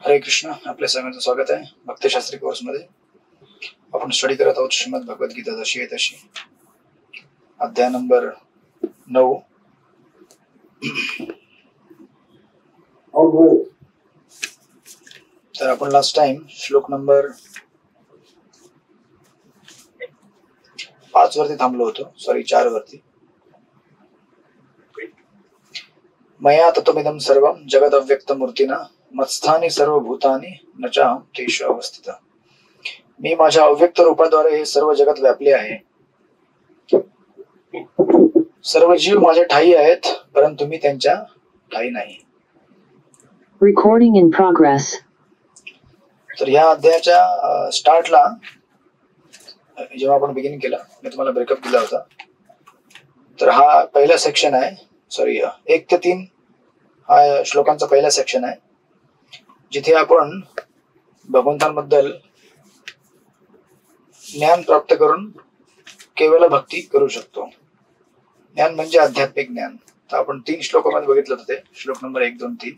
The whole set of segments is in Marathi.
हरे कृष्ण. आपल्या सगळ्यांचं स्वागत आहे भक्तशास्त्री कोर्स मध्ये. आपण स्टडी करत आहोत श्रीमद भगवद्गीता जशी आहे तशी, अध्याय नंबर 9. तर आपण लास्ट टाइम श्लोक नंबर 5 वरती थांबलो होतो, सॉरी 4 वरती. मया तत्त्वमिदं सर्वं जगद अव्यक्त मूर्तिना मत्स्थानी सर्व भूतानी न चाहं तेषु अवस्थित. मी माझ्या अव्यक्त रूपाद्वारे हे सर्व जगत व्यापले आहे. सर्व जीव माझ्या ठाई आहेत, परंतु मी त्यांच्या ठाई नाही. Recording in progress. तर या अध्यायाच्या स्टार्टला जेव्हा आपण बिगिनिंग केलं, मी तुम्हाला ब्रेकअप दिला होता. तर हा पहिला सेक्शन आहे, सॉरी 1 ते 3 हा श्लोकांचा पहिला सेक्शन आहे, जिथे आपण भगवंतांबद्दल ज्ञान प्राप्त करून केवळ भक्ती करू शकतो. ज्ञान म्हणजे आध्यात्मिक ज्ञान. तर आपण 3 श्लोकांमध्ये बघितलं होतं ते, श्लोक नंबर 1, 2, 3.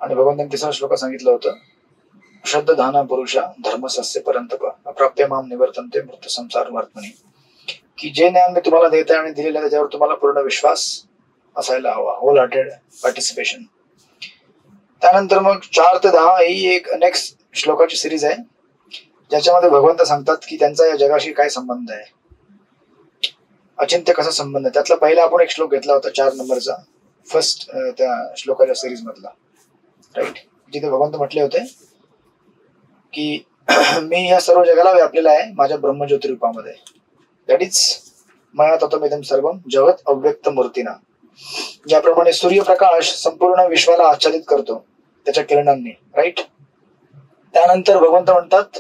आणि भगवंतांनी 3रा श्लोक सांगितलं होतं, श्रद्धाधाना पुरुषा धर्मसस्य परंतप अप्राप्य माम निवर्तन्ते मृत संसार वर्तनी. की जे ज्ञान मी तुम्हाला देत आहे आणि दिलेलं आहे त्याच्यावर तुम्हाला पूर्ण विश्वास असायला हवा, होल हार्टेड पार्टिसिपेशन. त्यानंतर मग 4 ते 10 ही एक नेक्स्ट श्लोकाची सिरीज आहे, ज्याच्यामध्ये भगवंत सांगतात की त्यांचा या जगाशी काय संबंध आहे, अचिंत्य कसा संबंध आहे. त्यातला पहिला आपण एक श्लोक घेतला होता 4 नंबरचा, फर्स्ट त्या श्लोकाच्या सिरीज मधला, राईट. जिथे भगवंत म्हटले होते की मी या सर्व जगाला व्यापलेला आहे माझ्या ब्रह्मज्योती रूपामध्ये. दॅट इज मया तत्त्वमिदं सर्वं जगत अव्यक्त मूर्तीना. ज्याप्रमाणे सूर्यप्रकाश संपूर्ण विश्वाला आच्छादित करतो त्याच्या किरणांनी, राईट. त्यानंतर भगवंत म्हणतात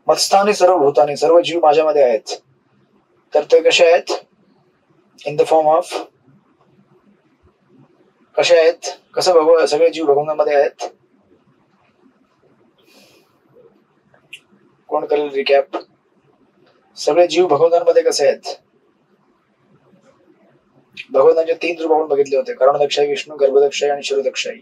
मत्स्थानी सर्व भूतानी, सर्व जीव माझ्यामध्ये आहेत. तर ते कसे आहेत? इन द फॉर्म ऑफ, कसे आहेत, कसं सगळे जीव भगवंतामध्ये आहेत. कोण करेल रिकॅप? सगळे जीव भगवंतांमध्ये कसे आहेत? भगवंतांचे 3 रूप आपण बघितले होते, करुणदक्षाई, विष्णू गर्भदक्षाई आणि शिरोदक्षाई.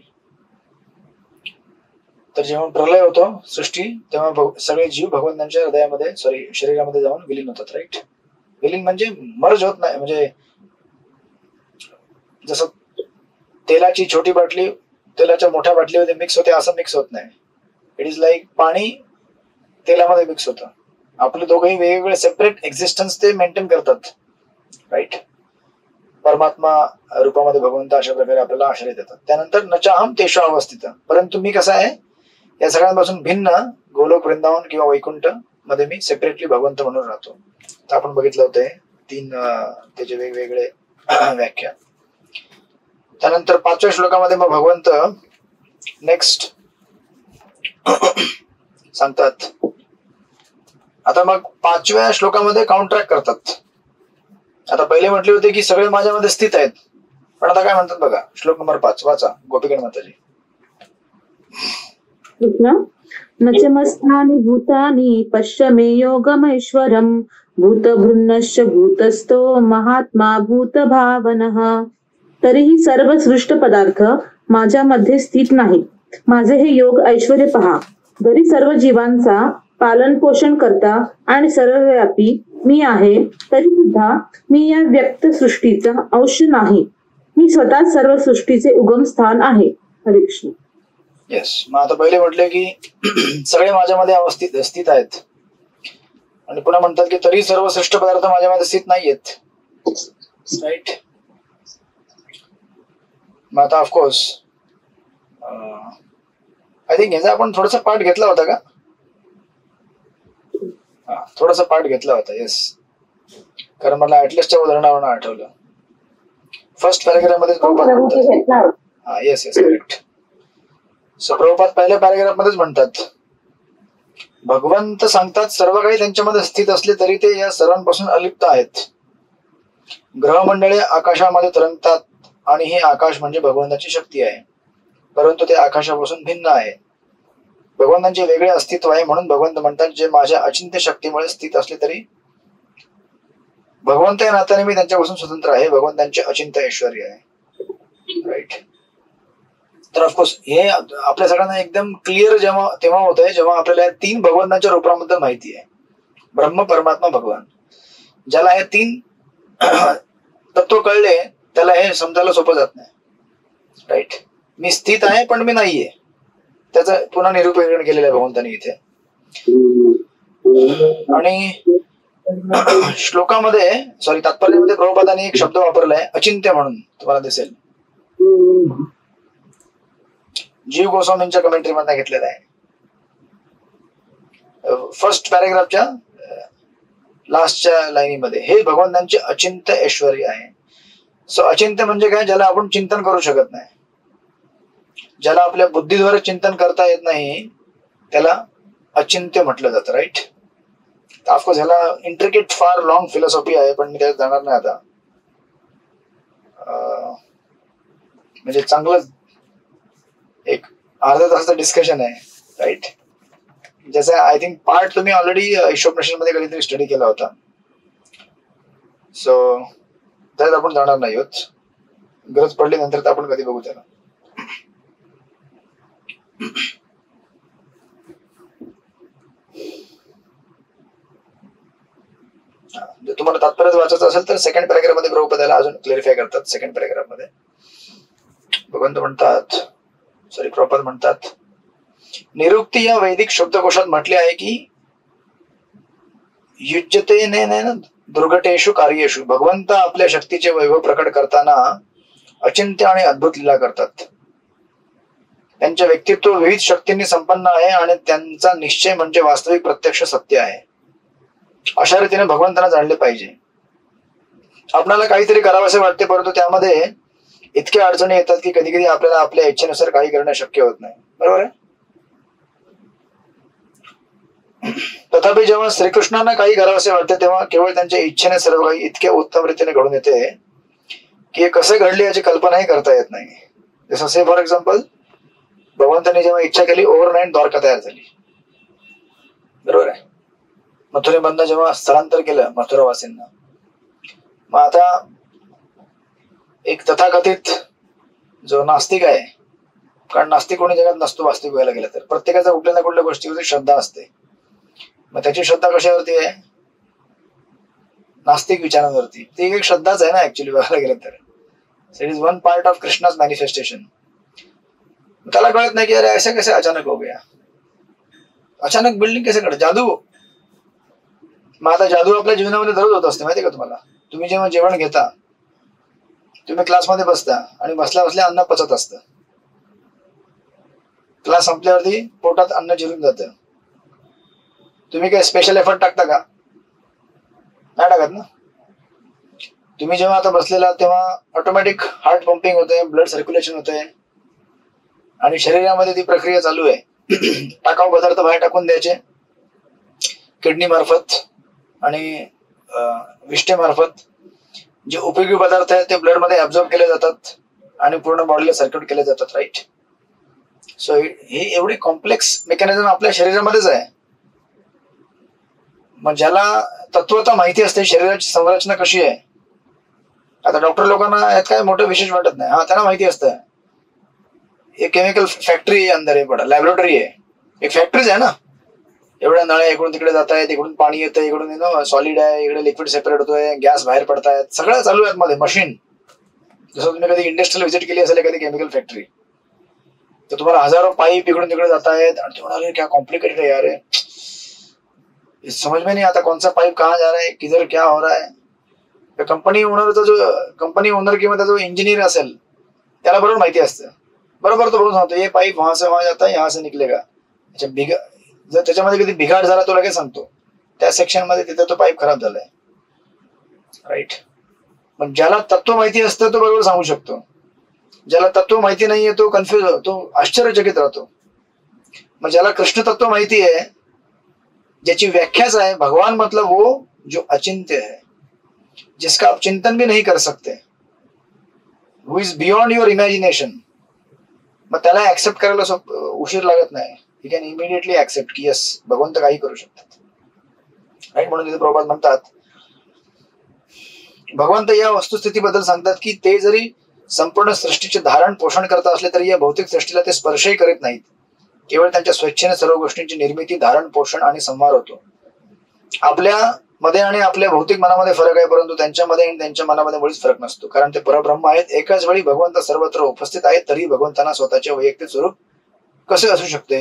तर जेव्हा प्रलय होतो सृष्टी, तेव्हा सगळे जीव भगवंतांच्या हृदयामध्ये, सॉरी शरीरामध्ये जाऊन विलीन होतात, राईट. विलीन म्हणजे मर्ज होत नाही, म्हणजे जसं तेलाची छोटी बाटली तेलाच्या मोठ्या बाटलीमध्ये मिक्स होते असं मिक्स होत नाही. इट इज लाईक पाणी तेलामध्ये मिक्स होतं. आपले दोघंही वेगवेगळे सेपरेट एक्झिस्टन्स ते मेंटेन करतात, राईट. परमात्मा रूपामध्ये भगवंत अशा प्रकारे आपल्याला आश्रय देतात. त्यानंतर नचाहम तेषु अवस्थित, परंतु मी कसा आहे या सगळ्यांपासून भिन्न गोलोक, वृंदावन किंवा वैकुंठ मध्ये मी सेपरेटली भगवंत म्हणून राहतो. तर आपण बघितलं होतं 3 त्याचे वेगवेगळे व्याख्या. त्यानंतर 5व्या श्लोकामध्ये मग भगवंत नेक्स्ट सांगतात. आता मग 5व्या श्लोकामध्ये काउंटरॅक्ट करतात. आता पहिले म्हटले होते की सगळे माझ्यामध्ये स्थित आहेत, पण आता काय म्हणतात बघा, श्लोक नंबर 5 वाचा, गोपीगण माताजी. नचमस्थानि भूतानि पश्य मे योगमैश्वरम् भूतभृन्नश्च भूतस्थो महात्मा भूतभावनः. तरीही सर्व सृष्ट पदार्थ माझ्यामध्ये स्थित नाहीत. माझे हे योग ऐश्वर्य पहा. जरी सर्व जीवांचा पालन पोषण करता आणि सर्वव्यापी मी आहे, तरी सुद्धा मी या व्यक्त सृष्टीचा अंश नाही. मी स्वतः सर्व सृष्टीचे उगम स्थान आहे. हरे कृष्ण. येस. मग आता पहिले म्हटले की सगळे माझ्यामध्ये स्थित आहेत, आणि पुन्हा म्हणतात की तरी सर्व सृष्ट पदार्थ माझ्यामध्ये स्थित नाहीयेत, राईट. मग आता ऑफकोर्स आय थिंक ह्याचा आपण थोडासा पार्ट घेतला होता का? थोडासा पार्ट घेतला होता, येस. कारण मला ऍटलिस्टच्या उदाहरणावरून आठवलं. फर्स्ट पॅराग्राफ मध्ये yes yes correct. So Prabhupada पहिल्या पॅराग्राफ मध्येच म्हणतात, भगवंत सांगतात सर्व काही त्यांच्यामध्ये स्थित असले तरी ते या सर्वांपासून अलिप्त आहेत. ग्रहमंडळे आकाशामध्ये तरंगतात आणि हे आकाश म्हणजे भगवंताची शक्ती आहे, परंतु ते आकाशापासून भिन्न आहे. भगवंतांचे वेगळे अस्तित्व आहे, म्हणून भगवंत म्हणतात जे माझ्या अचिंत्य शक्तीमुळे स्थित असले तरी भगवंत या नात्याने मी त्यांच्यापासून स्वतंत्र आहे. भगवंतांचे अचिंत्य ऐश्वर्य आहे, राईट. तर ऑफकोर्स हे आपल्या सगळ्यांना एकदम क्लिअर तेव्हा होत आहे जेव्हा आपल्याला या 3 भगवंतांच्या रूपांबद्दल माहिती आहे. ब्रह्म, परमात्मा, भगवान. ज्याला हे 3 तत्व कळले त्याला हे समजायला सोपं जात नाही. राईट. मी स्थित आहे पण मी नाहीये, त्याचं पुन्हा निरूपण केलेलं आहे भगवंतांनी इथे. आणि श्लोकामध्ये तात्पर्यामध्ये प्रभुपादांनी एक शब्द वापरलाय अचिंत्य म्हणून, तुम्हाला दिसेल. जीव गोस्वामींच्या कमेंट्री मध्ये घेतलेला आहे. फर्स्ट पॅरेग्राफच्या लास्टच्या लाईनीमध्ये हे भगवंतांचे अचिंत्य ऐश्वर्य आहे. सो अचिंत्य म्हणजे काय? ज्याला आपण चिंतन करू शकत नाही, ज्याला आपल्या बुद्धीद्वारे चिंतन करता येत नाही त्याला अचिंत्य म्हटलं जातं. राईट. ऑफकोर्स ह्याला इंट्रिकेट फार लॉंग फिलॉसॉफी आहे, पण मी त्यात जाणार नाही आता. म्हणजे चांगलं एक अर्धा तासाचं डिस्कशन आहे. राईट. ज्याचा आय थिंक पार्ट तुम्ही ऑलरेडी हिशोबनशील मध्ये कधीतरी स्टडी केला होता. सो त्यात आपण जाणार नाही आहोत. गरज पडली नंतर तर आपण कधी बघू त्याला. जर तुम्हाला तात्पर्य वाचायचं असेल तर सेकंड पॅरेग्राफ मध्ये प्रभुपादाला अजून क्लॅरिफाय करतात. सेकंड पॅरेग्राफ मध्ये भगवंत म्हणतात, प्रभुपाद म्हणतात, निरुक्ती या वैदिक शब्दकोशात म्हटले आहे की युज्यते दुर्घटेषु कार्येषु, भगवंत आपल्या शक्तीचे वैभव प्रकट करताना अचिंत्य आणि अद्भुत लीला करतात. त्यांचे व्यक्तित्व विविध शक्तींनी संपन्न आहे आणि त्यांचा निश्चय म्हणजे वास्तविक प्रत्यक्ष सत्य आहे. अशा रीतीने भगवंतांना जाणले पाहिजे. आपल्याला काहीतरी करावंसे वाटते, परंतु त्यामध्ये इतक्या अडचणी येतात की कधी कधी आपल्याला आपल्या इच्छेनुसार काही करणं शक्य होत नाही. बरोबर आहे. तथापि जेव्हा श्रीकृष्णांना काही करावंसे वाटते तेव्हा केवळ त्यांच्या इच्छेने सर्व काही इतक्या उत्तम रीतीने घडून येते की हे कसे घडले याची कल्पनाही करता येत नाही. जसं से फॉर एक्झाम्पल भगवंतांनी जेव्हा इच्छा केली ओव्हरनाईट द्वारका तयार झाली. बरोबर आहे. मथुरेमधनं जेव्हा स्थलांतर केलं मथुरावासींना, मग आता एक तथाकथित जो नास्तिक आहे, कारण नास्तिक कोणी जगात नसतो वास्तविक व्हायला गेलं तर, प्रत्येकाचा कुठल्या ना कुठल्या गोष्टीवरती श्रद्धा असते. मग त्याची श्रद्धा कशावरती आहे? नास्तिक विचारांवरती. ती एक श्रद्धाच आहे ना ऍक्च्युली बघायला गेलं तर. It is one part of Krishna's manifestation. त्याला कळत नाही की अरे ऐसे कैसे अचानक हो गया, अचानक बिल्डिंग कैसे घडत, जादू. मग आता जादू आपल्या जीवनामध्ये दररोज होत असते, माहितीये का तुम्हाला? तुम्ही जेव्हा जेवण घेता, तुम्ही क्लासमध्ये बसता आणि बसल्या बसल्या अन्न पचत असतं. क्लास संपल्यावरती पोटात अन्न जिरून जातं. तुम्ही काय स्पेशल एफर्ट टाकता का? नाही टाकत ना. तुम्ही जेव्हा आता बसलेला तेव्हा ऑटोमॅटिक हार्ट पंपिंग होते, ब्लड सर्क्युलेशन होते आणि शरीरामध्ये ती प्रक्रिया चालू आहे. टाकाऊ पदार्थ बाहेर टाकून द्यायचे किडनी मार्फत आणि विष्ठेमार्फत. जे उपयोगी पदार्थ आहेत ते ब्लड मध्ये ऍब्झॉर्ब केले जातात आणि पूर्ण बॉडीला सर्क्युलेट केले जातात. राईट. सो हे एवढी कॉम्प्लेक्स मेकॅनिझम आपल्या शरीरामध्येच आहे. मग ज्याला तत्वता माहिती असते शरीराची संरचना कशी आहे, आता डॉक्टर लोकांना यात काय मोठं विशेष वाटत नाही. हा, त्यांना माहिती असतं एक केमिकल फॅक्टरी अंदर आहे, बडा लॅबोरेटरी आहे, एक फॅक्टरीच आहे ना. एवढ्या नळ्या इकडून तिकडे जात आहेत, इकडून पाणी येतं, इकडून सॉलिड आहे, इकडे लिक्विड सेपरेट होतोय, गॅस बाहेर पडतायत, सगळं चालू आहे मध्ये मशीन. जसं तुम्ही कधी इंडस्ट्रियल व्हिजिट केली असेल एखादी केमिकल फॅक्टरी, तर तुम्हाला हजारो पाईप इकडून तिकडे जात आहेत आणि ते म्हणाले क्या कॉम्प्लिकेटेड है यार, समझ में नहीं आता कौन सा पाइप कहाँ जा रहा है, किधर क्या हो रहा है. कंपनी ओनर किंवा जो इंजिनियर असेल त्याला बरोबर माहिती असतं. बरोबर तो बरोबर सांगतो ये पाईप वहां से वहां जाता है, यहाँ से निकलेगा. जर त्याच्यामध्ये कधी बिघाड झाला तो लगेच सांगतो, त्या सेक्शन मध्ये तिथे तो पाईप खराब झालाय. राईट. पण ज्याला तत्व माहिती असतं तो बरोबर सांगू शकतो. ज्याला तत्व माहिती नाहीये तो कन्फ्युज होतो, तो आश्चर्यचकित राहतो. मग ज्याला कृष्ण तत्व माहिती आहे, ज्याची व्याख्याच आहे भगवान मतलब वो जो अचिंत्य है, जिसका आप चिंतन भी नहीं कर सकते, हु इज बियॉन्ड युअर इमॅजिनेशन, मग त्याला ऍक्सेप्ट करायला उशीर लागत नाही. ही कॅन इमिडिएटली ऍक्सेप्ट की यस भगवंत काही करू शकतात. राईट. म्हणून तिथे प्रभुपाद म्हणतात भगवंत या वस्तुस्थितीबद्दल सांगतात की ते जरी संपूर्ण सृष्टीचे धारण पोषण करत असले तरी या भौतिक सृष्टीला ते स्पर्शही करीत नाहीत. केवळ त्यांच्या स्वेच्छेने सर्व गोष्टींची निर्मिती, धारण, पोषण आणि संहार होतो. आपल्या मध्ये आणि आपल्या भौतिक मनामध्ये फरक आहे, परंतु त्यांच्यामध्ये आणि त्यांच्या मनामध्ये मुळीच फरक नसतो, कारण ते परब्रह्म आहेत. एकाच वेळी भगवंत सर्वत्र उपस्थित आहेत, तरी भगवंतांना स्वतःचे वैयक्तिक स्वरूप कसे असू शकते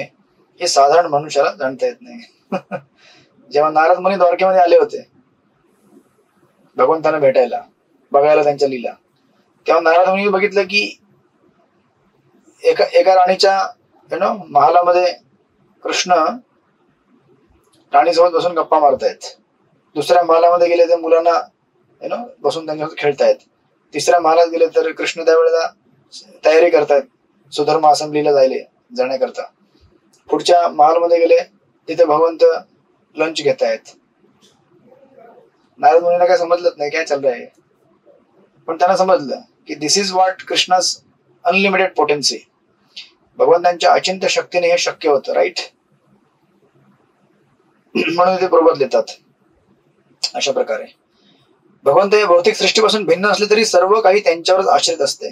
हे साधारण मनुष्याला जाणता येत नाही. जेव्हा नारद मुनी द्वारकेमध्ये आले होते भगवंतांना भेटायला, बघायला त्यांच्या लीला, तेव्हा नारद मुनी बघितलं की एका राणीच्या महालामध्ये कृष्ण राणीसोबत बसून गप्पा मारतायत. दुसऱ्या महालामध्ये गेले तर मुलांना बसून त्यांच्यासोबत खेळतायत. तिसऱ्या महालात गेले तर कृष्ण त्यावेळेला तयारी करतायत सुधर्म असेंब्लीला जाण्याकरता. पुढच्या महालमध्ये गेले तिथे भगवंत लंच घेत आहेत. नारद मुनींना काय समजलंच नाही काय चाललं आहे, पण त्यांना समजलं की this is what Krishna's unlimited potency. भगवंतांच्या अचिंत्य शक्तीने हे शक्य होतं, राईट. म्हणून ते प्रबोध देतात. अशा प्रकारे भगवंत या भौतिक सृष्टीपासून भिन्न असले तरी सर्व काही त्यांच्यावरच आश्रित असते.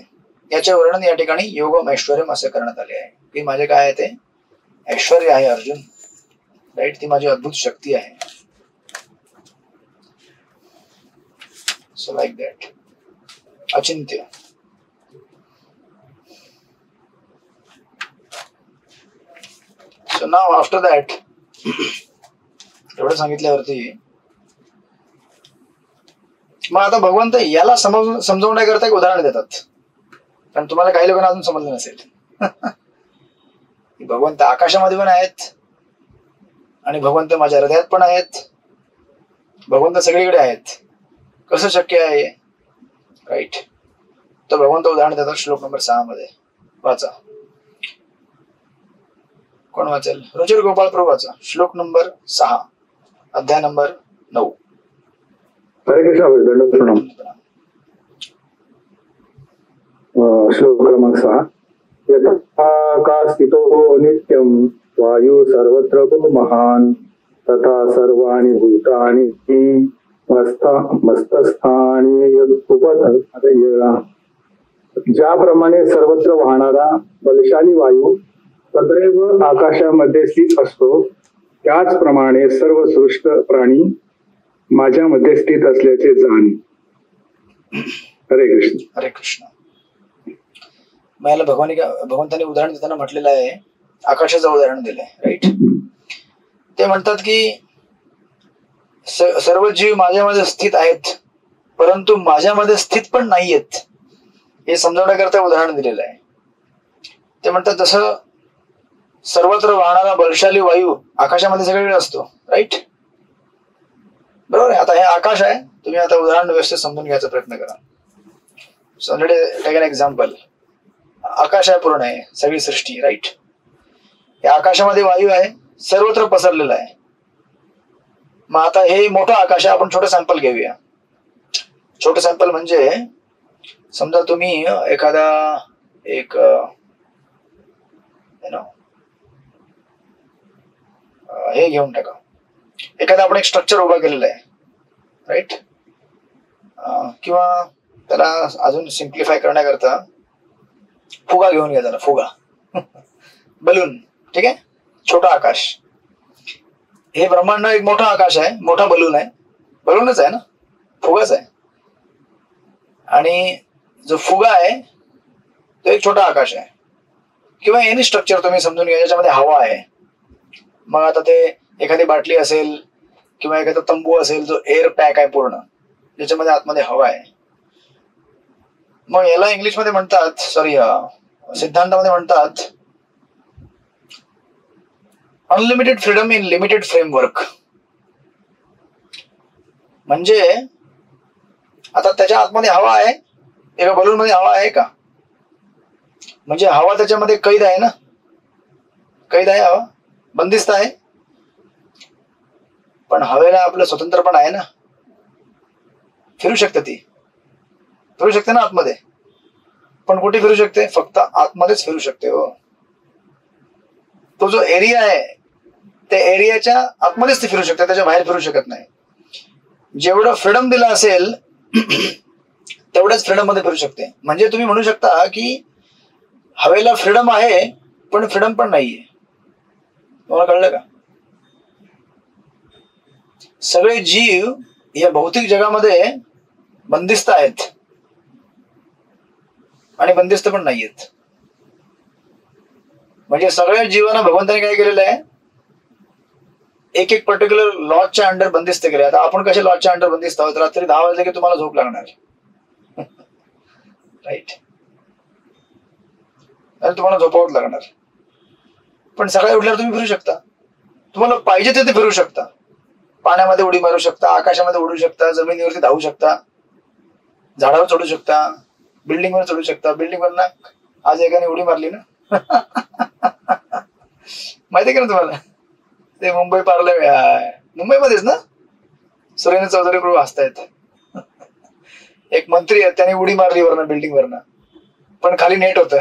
याचे वर्णन या ठिकाणी योगम ऐश्वर्यम असे करण्यात आले आहे की माझे काय आहे ते ऐश्वर्य आहे अर्जुन, राईट. ती माझी अद्भुत शक्ती आहे. सो लाईक दॅट अचिंत्य. सो नाव आफ्टर दॅट एवढं सांगितल्यावरती मग आता भगवंत याला समजवण्याकरता एक उदाहरण देतात, कारण तुम्हाला काही लोकांना अजून समजलं नसेल. भगवंत आकाशामध्ये पण आहेत आणि भगवंत माझ्या हृदयात पण आहेत. भगवंत सगळीकडे आहेत, कसं शक्य आहे, राईट. तर भगवंत उदाहरण देतात श्लोक नंबर 6 मध्ये. वाचा, कोण वाचेल? रुचिर गोपाळ प्रभू वाचा. श्लोक नंबर 6 अध्याय नंबर 9. हरे कृष्ण. श्लोक क्रमांक 6. यथाकास्थितो नित्यं वायु सर्वत्र महान तथा सर्वाणि भूतानि मस्तस्थानी उपतर्पय. ज्याप्रमाणे सर्वत्र वाहणारा बलशाली वायू सदैव आकाशामध्ये स्थित असतो, त्याचप्रमाणे सर्व सृष्ट प्राणी माझ्यामध्ये स्थित असल्याचे जाण. हरे कृष्ण. हरे कृष्ण. मग याला भगवंतांनी उदाहरण देताना म्हटलेलं आहे, आकाशाचं उदाहरण दिलंय, राईट. ते म्हणतात की सर्व जीव माझ्यामध्ये स्थित आहेत, परंतु माझ्यामध्ये स्थित पण नाहीयेत हे समजवण्याकरता उदाहरण दिलेलं आहे. ते म्हणतात जसं सर्वत्र वाहणारा बलशाली वायू आकाशामध्ये सगळीकडे असतो, राईट. बरोबर आहे. आता हे आकाश आहे, तुम्ही आता उदाहरण व्यवस्थित समजून घ्यायचा प्रयत्न करा. So let's take an example. आकाश आहे, पूर्ण आहे सगळी सृष्टी, राईट. या आकाशामध्ये वायू आहे, सर्वत्र पसरलेला आहे. मग आता हे मोठं आकाश आहे, आपण छोटं सॅम्पल घेऊया. छोटं सॅम्पल म्हणजे समजा तुम्ही एखादा एक हे घेऊन टाका, एखादा आपण एक स्ट्रक्चर उभा केलेलं आहे, राईट. किंवा त्याला अजून सिम्प्लिफाय करण्याकरता फुगा घेऊन घ्या, त्याला फुगा, बलून, ठीक आहे. छोटा आकाश. हे ब्रह्मांड एक मोठा आकाश आहे, मोठा बलून आहे, बलूनच आहे ना, फुगाच आहे. आणि जो फुगा आहे तो एक छोटा आकाश आहे. किंवा एनी स्ट्रक्चर तुम्ही समजून घ्या ज्याच्यामध्ये हवा आहे. मग आता ते एखादी बाटली असेल किंवा एखादा तंबू असेल जो एअर पॅक आहे पूर्ण, ज्याच्यामध्ये आतमध्ये हवा आहे. मग याला इंग्लिशमध्ये म्हणतात, सिद्धांतामध्ये म्हणतात unlimited freedom in limited framework. म्हणजे आता त्याच्या आतमध्ये हवा आहे, एका बलून मध्ये हवा आहे का? म्हणजे हवा त्याच्यामध्ये कैद आहे ना, कैद आहे, हवा बंदिस्त आहे. पण हवेला आपलं स्वतंत्रपण आहे ना, फिरू शकते, ती फिरू शकते ना आतमध्ये. पण कुठे फिरू शकते? फक्त आतमध्येच फिरू शकते. हो, तो जो एरिया आहे त्या एरियाच्या आतमध्येच ती फिरू शकते, त्याच्या बाहेर फिरू शकत नाही. जेवढं फ्रीडम दिलं असेल तेवढ्याच फ्रीडम मध्ये फिरू शकते. म्हणजे तुम्ही म्हणू शकता की हवेला फ्रीडम आहे पण फ्रीडम पण नाहीये. तुम्हाला कळलं का? सगळे जीव या भौतिक जगामध्ये बंदिस्त आहेत आणि बंदिस्त पण नाहीयेत. म्हणजे सगळ्या जीवांना भगवंताने काय केलेलं आहे, एक एक पर्टिक्युलर लॉजच्या अंडर बंदिस्त केले. आता आपण कसे लॉजच्या अंडर बंदिस्त आहोत? रात्री 10 वाजले की तुम्हाला झोप लागणार, राईट? तुम्हाला झोपावत लागणार. पण सकाळी उठल्यावर तुम्ही फिरू शकता. तुम्हाला पाहिजे तिथे फिरू शकता. पाण्यामध्ये उडी मारू शकता, आकाशामध्ये उडू शकता, जमिनीवरती धावू शकता, झाडावर चढू शकता, बिल्डिंगवर चढू शकता. बिल्डिंगवर ना आज एकाने उडी मारली ना माहिती का ना तुम्हाला? ते मुंबई पार्लमेंट, मुंबईमध्येच ना, सुरेंद्र चौधरी प्रभू हसतायत. एक मंत्री आहेत, त्याने उडी मारली वरनं, बिल्डिंग वरनं, पण खाली नेट होतं.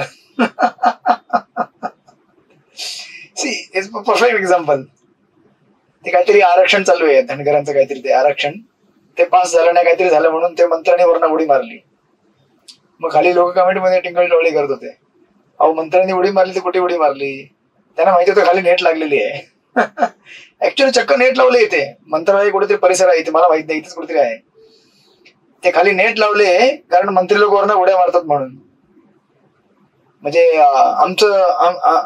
See it's perfect example. ते काहीतरी आरक्षण चालू आहे धनगरांचं, काहीतरी ते आरक्षण ते पास झालं नाही, काहीतरी झालं म्हणून ते मंत्र्याने वरनं उडी मारली. मग खाली लोक कमेंट मध्ये टिंगल टोळी करत होते, अहो मंत्र्यांनी उडी मारली तर कुठे उडी मारली? त्यांना माहिती होतं खाली नेट लागलेली आहे. ऍक्च्युअली चक्क नेट लावले इथे, मंत्रालय कुठेतरी परिसर आहे इथे, मला माहित नाही, इथेच कुठेतरी आहे. ते खाली नेट लावले कारण मंत्री लोक वरनं उड्या मारतात म्हणून. म्हणजे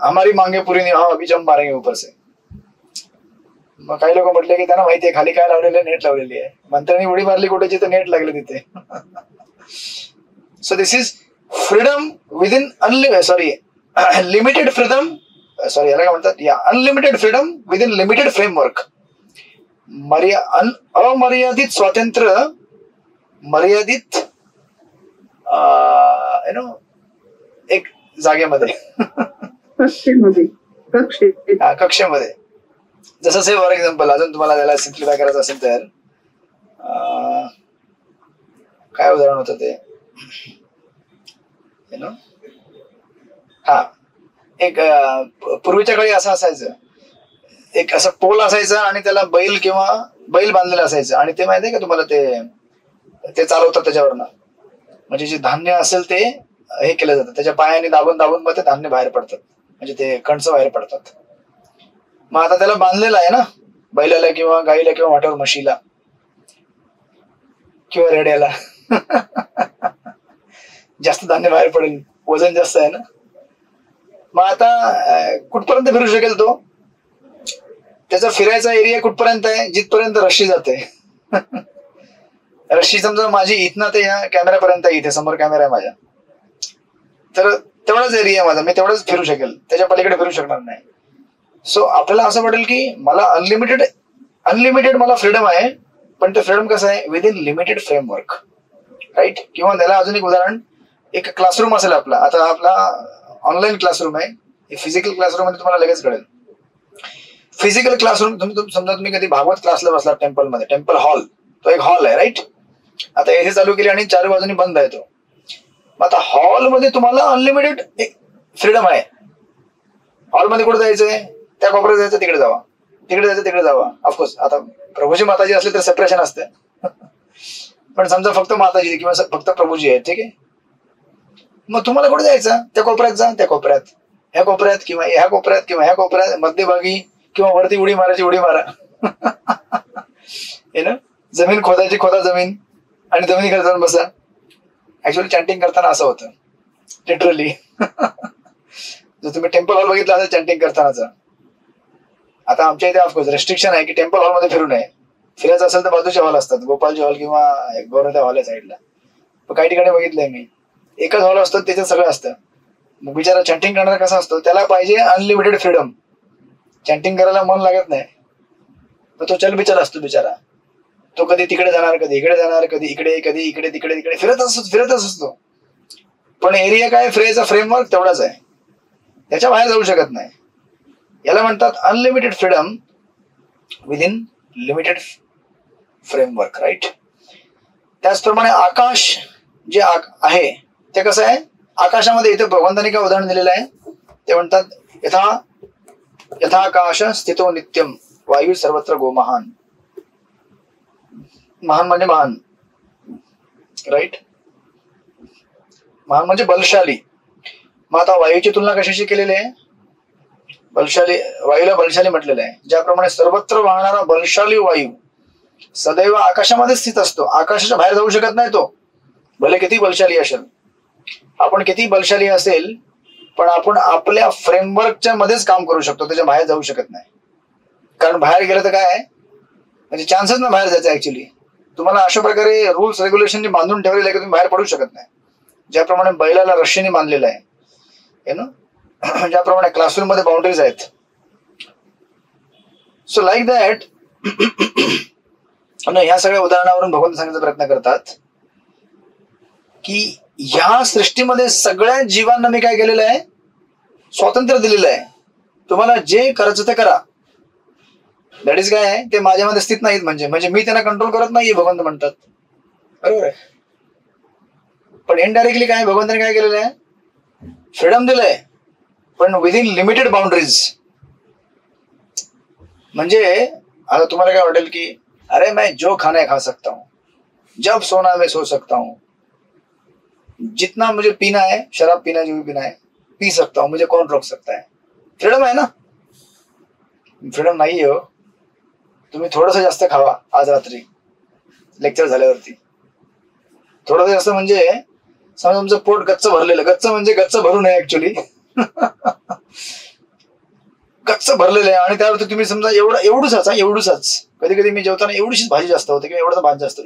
हमारी मांगे पुरी नहीं, अभी हम मारेंगे ऊपर से. मग काही लोक म्हटले की त्यांना माहिती आहे खाली काय लावलेलं आहे, नेट लावलेली आहे. मंत्र्यांनी उडी मारली कुठे, तर नेट लागले तिथे. So this is freedom within limited freedom, याला काय म्हणतात, या unlimited freedom within limited framework. अमर्यादित स्वातंत्र्य मर्यादित एक जागेमध्ये, कक्षेमध्ये. जसं से फॉर एक्झाम्पल, अजून तुम्हाला त्याला सिम्प्लिफाय करायचं असेल तर काय उदाहरण होतं ते, हा, एक पूर्वीच्या काळी असं असायचं, एक असं पोल असायचं आणि त्याला बैल बांधलेलं असायचं. आणि ते माहिती आहे का तुम्हाला, ते चालवतात त्याच्यावरनं. म्हणजे जे धान्य असेल ते हे केलं जातं, त्याच्या पायाने दाबून दाबून मग ते धान्य बाहेर पडतात, म्हणजे ते कणस बाहेर पडतात. मग आता त्याला बांधलेलं आहे ना बैलाला किंवा गाईला किंवा वाटेवर म्हशीला किंवा रेड्याला. जास्त धान्य बाहेर पडेल, वजन जास्त आहे ना. मग आता कुठपर्यंत फिरू शकेल तो? त्याचा फिरायचा एरिया कुठपर्यंत आहे? जिथपर्यंत रशी जाते. रशी समजा माझी इथनं ते या कॅमेऱ्यापर्यंत आहे, इथे समोर कॅमेरा आहे माझ्या, तर तेवढाच एरिया माझा, मी तेवढंच फिरू शकेल, त्याच्या पलीकडे फिरू शकणार नाही. सो आपल्याला असं वाटेल की मला अनलिमिटेड मला फ्रीडम आहे, पण ते फ्रीडम कसं आहे? Within limited framework, right? किंवा त्याला अजून एक उदाहरण, एक क्लासरूम असेल आपला. आता आपला ऑनलाईन क्लासरूम आहे, फिजिकल क्लासरूम मध्ये तुम्हाला लगेच कळेल. फिजिकल क्लासरूम, समजा तुम्ही कधी भागवत क्लासला बसला टेम्पलमध्ये, टेम्पल हॉल, तो एक हॉल आहे, राईट? आता एसी चालू केली आणि 4 बाजूनी बंद आहे तो. आता हॉलमध्ये तुम्हाला अनलिमिटेड फ्रीडम आहे. हॉलमध्ये कुठे जायचंय? त्या कोपऱ्यात जायचं, तिकडे जावा, तिकडे जायचं, तिकडे जावा. ऑफकोर्स आता प्रभूजी माताजी असले तर सेपरेशन असते, पण समजा फक्त माताजी किंवा फक्त प्रभूजी आहेत, ठीक आहे? मग तुम्हाला कुठे जायचं? त्या कोपऱ्यात जा, त्या कोपऱ्यात, ह्या कोपऱ्यात किंवा ह्या कोपऱ्यात किंवा ह्या कोपऱ्यात, मध्यभागी किंवा वरती उडी मारायची, उडी मारा. हे ना, जमीन खोदायची, खोदा जमीन, आणि जमिनीकडे जाऊन बसा. ऍक्च्युअली चॅन्टिंग करताना असं होतं, लिटरली. जर तुम्ही टेम्पल हॉल बघितला असेल चॅन्टिंग करतानाचा, आता आमच्या इथे ऑफकोर्स रेस्ट्रिक्शन आहे की टेम्पल हॉलमध्ये फिरू नये. फिरायचं असेल तर बाजूचे हॉल असतात, गोपालजी हॉल किंवा गौरवता हॉल आहे साईडला. पण काही ठिकाणी बघितलंय मी, एकच हॉल असतं, त्याच्यात सगळं असतं. मग बिचारा चॅन्टिंग करणारा कसा असतो? त्याला पाहिजे अनलिमिटेड फ्रीडम. चॅन्टिंग करायला मन लागत नाही, तर तो चल बिचारा असतो बिचारा. तो कधी तिकडे जाणार, कधी इकडे जाणार, कधी इकडे, कधी इकडे, तिकडे तिकडे फिरतच असतो. पण एरिया काय? फिरायचा फ्रेमवर्क तेवढाच आहे, त्याच्या बाहेर जाऊ शकत नाही. याला म्हणतात unlimited freedom within limited framework, right? त्याचप्रमाणे आकाश जे आहे ते कसं आहे? आकाशामध्ये इथे भगवंतांनी काय उदाहरण दिलेलं आहे? ते म्हणतात यथाकाश स्थितो नित्यम वायू सर्वत्र गो महान. महान म्हणजे महान, राईट? महान म्हणजे बलशाली. मग आता वायूची तुलना कशाशी केलेली आहे? बलशाली, वायूला बलशाली म्हटलेलं आहे. ज्याप्रमाणे सर्वत्र वाहणारा बलशाली वायू सदैव आकाशामध्ये स्थित असतो, आकाशाच्या बाहेर जाऊ शकत नाही तो, भले किती बलशाली असेल. आपण किती बलशाली असेल पण आपण आपल्या फ्रेमवर्कच्या मध्येच काम करू शकतो, त्याच्या बाहेर जाऊ शकत नाही. कारण बाहेर गेलं तर काय आहे, म्हणजे चान्सच ना बाहेर जायचं. ऍक्च्युली तुम्हाला अशा प्रकारे रूल्स रेग्युलेशननी बांधून ठेवलेलं आहे की तुम्ही बाहेर पडू शकत नाही. ज्याप्रमाणे बैलाला रश्शीने बांधलेलं आहे ना, ज्याप्रमाणे क्लासरूम मध्ये बाउंड्रीज आहेत. सो लाईक दॅट ह्या सगळ्या उदाहरणावरून भगवंत सांगण्याचा प्रयत्न करतात की ह्या सृष्टीमध्ये सगळ्या जीवांना मी काय केलेलं आहे, स्वातंत्र्य दिलेलं आहे. तुम्हाला जे करायचं ते करा. दॅट इज काय आहे, ते माझ्यामध्ये स्थित नाहीत, म्हणजे मी त्यांना कंट्रोल करत नाहीये भगवंत म्हणतात. बरोबर आहे. पण इनडायरेक्टली काय भगवंताने काय केलेलं आहे, फ्रीडम दिलंय पण विदिन लिमिटेड बाउंड्रीज. म्हणजे आता तुम्हाला काय वाटेल की अरे मैं जो खाना है खा सकता हूं, जब सोना मैं सो सकता हूं, जितना मुझे पीना है, शराब पीना जो भी पीना है पी सकता हूं, मुझे कौन रोक सकता है. फ्रीडम आहे ना. फ्रीडम नाहीये हो. तुम्ही थोडस जास्त खावा आज रात्री लेक्चर झाल्यावरती, थोडस जास्त, म्हणजे समजा तुमचं पोट गच्च भरलेलं, गच्च म्हणजे गच्च भरू नये ऍक्च्युली, गच्च भरलेलं आहे आणि त्यावरती तुम्ही समजा एवढूसाच, कधी कधी मी जेवताना एवढीशीच भाजी जास्त होते किंवा एवढाच भात जास्त,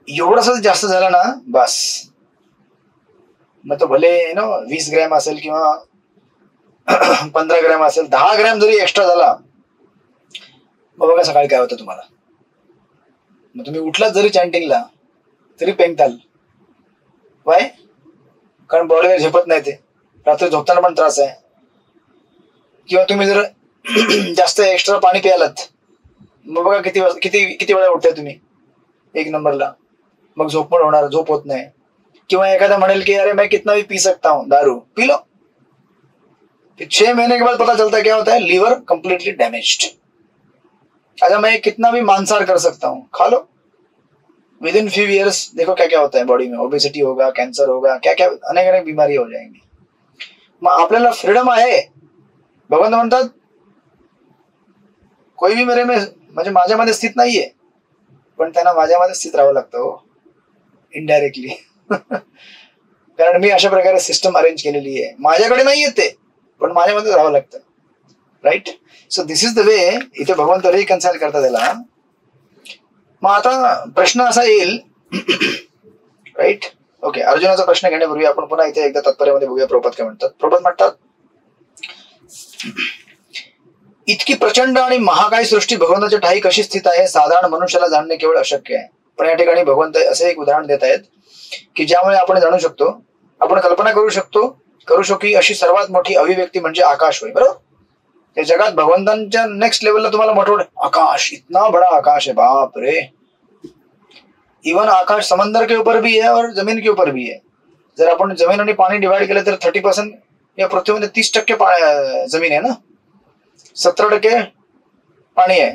एवढाच जास्त झाला ना बस, मग तो भले 20 ग्रॅम असेल किंवा 15 ग्रॅम असेल, 10 ग्रॅम जरी एक्स्ट्रा झाला, मग बघा सकाळी काय होतं तुम्हाला. मग तुम्ही उठलात जरी चॅन्टिंगला तरी पेंगताल. वाय? कारण बॉडीला झेपत नाही ते, रात्री झोपताना पण त्रास आहे. किंवा तुम्ही जर जास्त एक्स्ट्रा पाणी प्यायलात, मग बघा किती वेळा उठताय तुम्ही 1 नंबरला, मग झोप पण होणार, झोप होत नाही. किंवा एखादा म्हणेल की अरे मैं कितना भी पी सकता हूं, दारू पी लो, 6 महीने के बाद पता चलता है क्या होता है, लीवर कंप्लीटली डैमेज्ड. अच्छा मैं कितना भी मांसाहार कर सकता हूं, खा low, with in few years देखो क्या क्या होता है बॉडी में, ओबेसिटी होगा, कैंसर होगा, क्या क्या अनेक बीमारी हो जाएंगी. मग आपल्याला फ्रीडम आहे. भगवंत म्हणतात कोई भी मेरे में, म्हणजे माझ्यामध्ये स्थित नाहीये, पण त्यांना माझ्यामध्ये स्थित राहावं लागतं इनडायरेक्टली. कारण मी अशा प्रकारे सिस्टम अरेंज केलेली आहे. माझ्याकडे नाहीये ते, पण माझ्यामध्ये राहावं लागतं. Right. So this is the way. इथे भगवंत रिकन्साइल करतात त्याला. मग आता प्रश्न असा येईल, राईट. ओके, अर्जुनाचा प्रश्न घेण्यापूर्वी आपण पुन्हा इथे एकदा तात्पर्यामध्ये बघूया प्रभुपाद काय म्हणतात. प्रभुपाद म्हणतात इतकी प्रचंड आणि महाकाय सृष्टी भगवंताच्या ठाई कशी स्थित आहे साधारण मनुष्याला जाणणे केवळ अशक्य आहे. पण या ठिकाणी भगवंत असे एक उदाहरण देत आहेत की ज्यामुळे आपण जाणू शकतो, आपण कल्पना करू शकू की अशी सर्वात मोठी अभिव्यक्ती म्हणजे आकाश होय. बरोबर. या जगात भगवंतांच्या नेक्स्ट लेवलला तुम्हाला मोठं आकाश, इतना बड़ा आकाश है, बाप रे. इवन आकाश समंदर के ऊपर भी है और जमीन के ऊपर भी है. जर आपण जमीन आणि पाणी डिवाइड केलं तर 30% या पृथ्वीमध्ये 30% जमीन आहे ना, 17% पाणी आहे.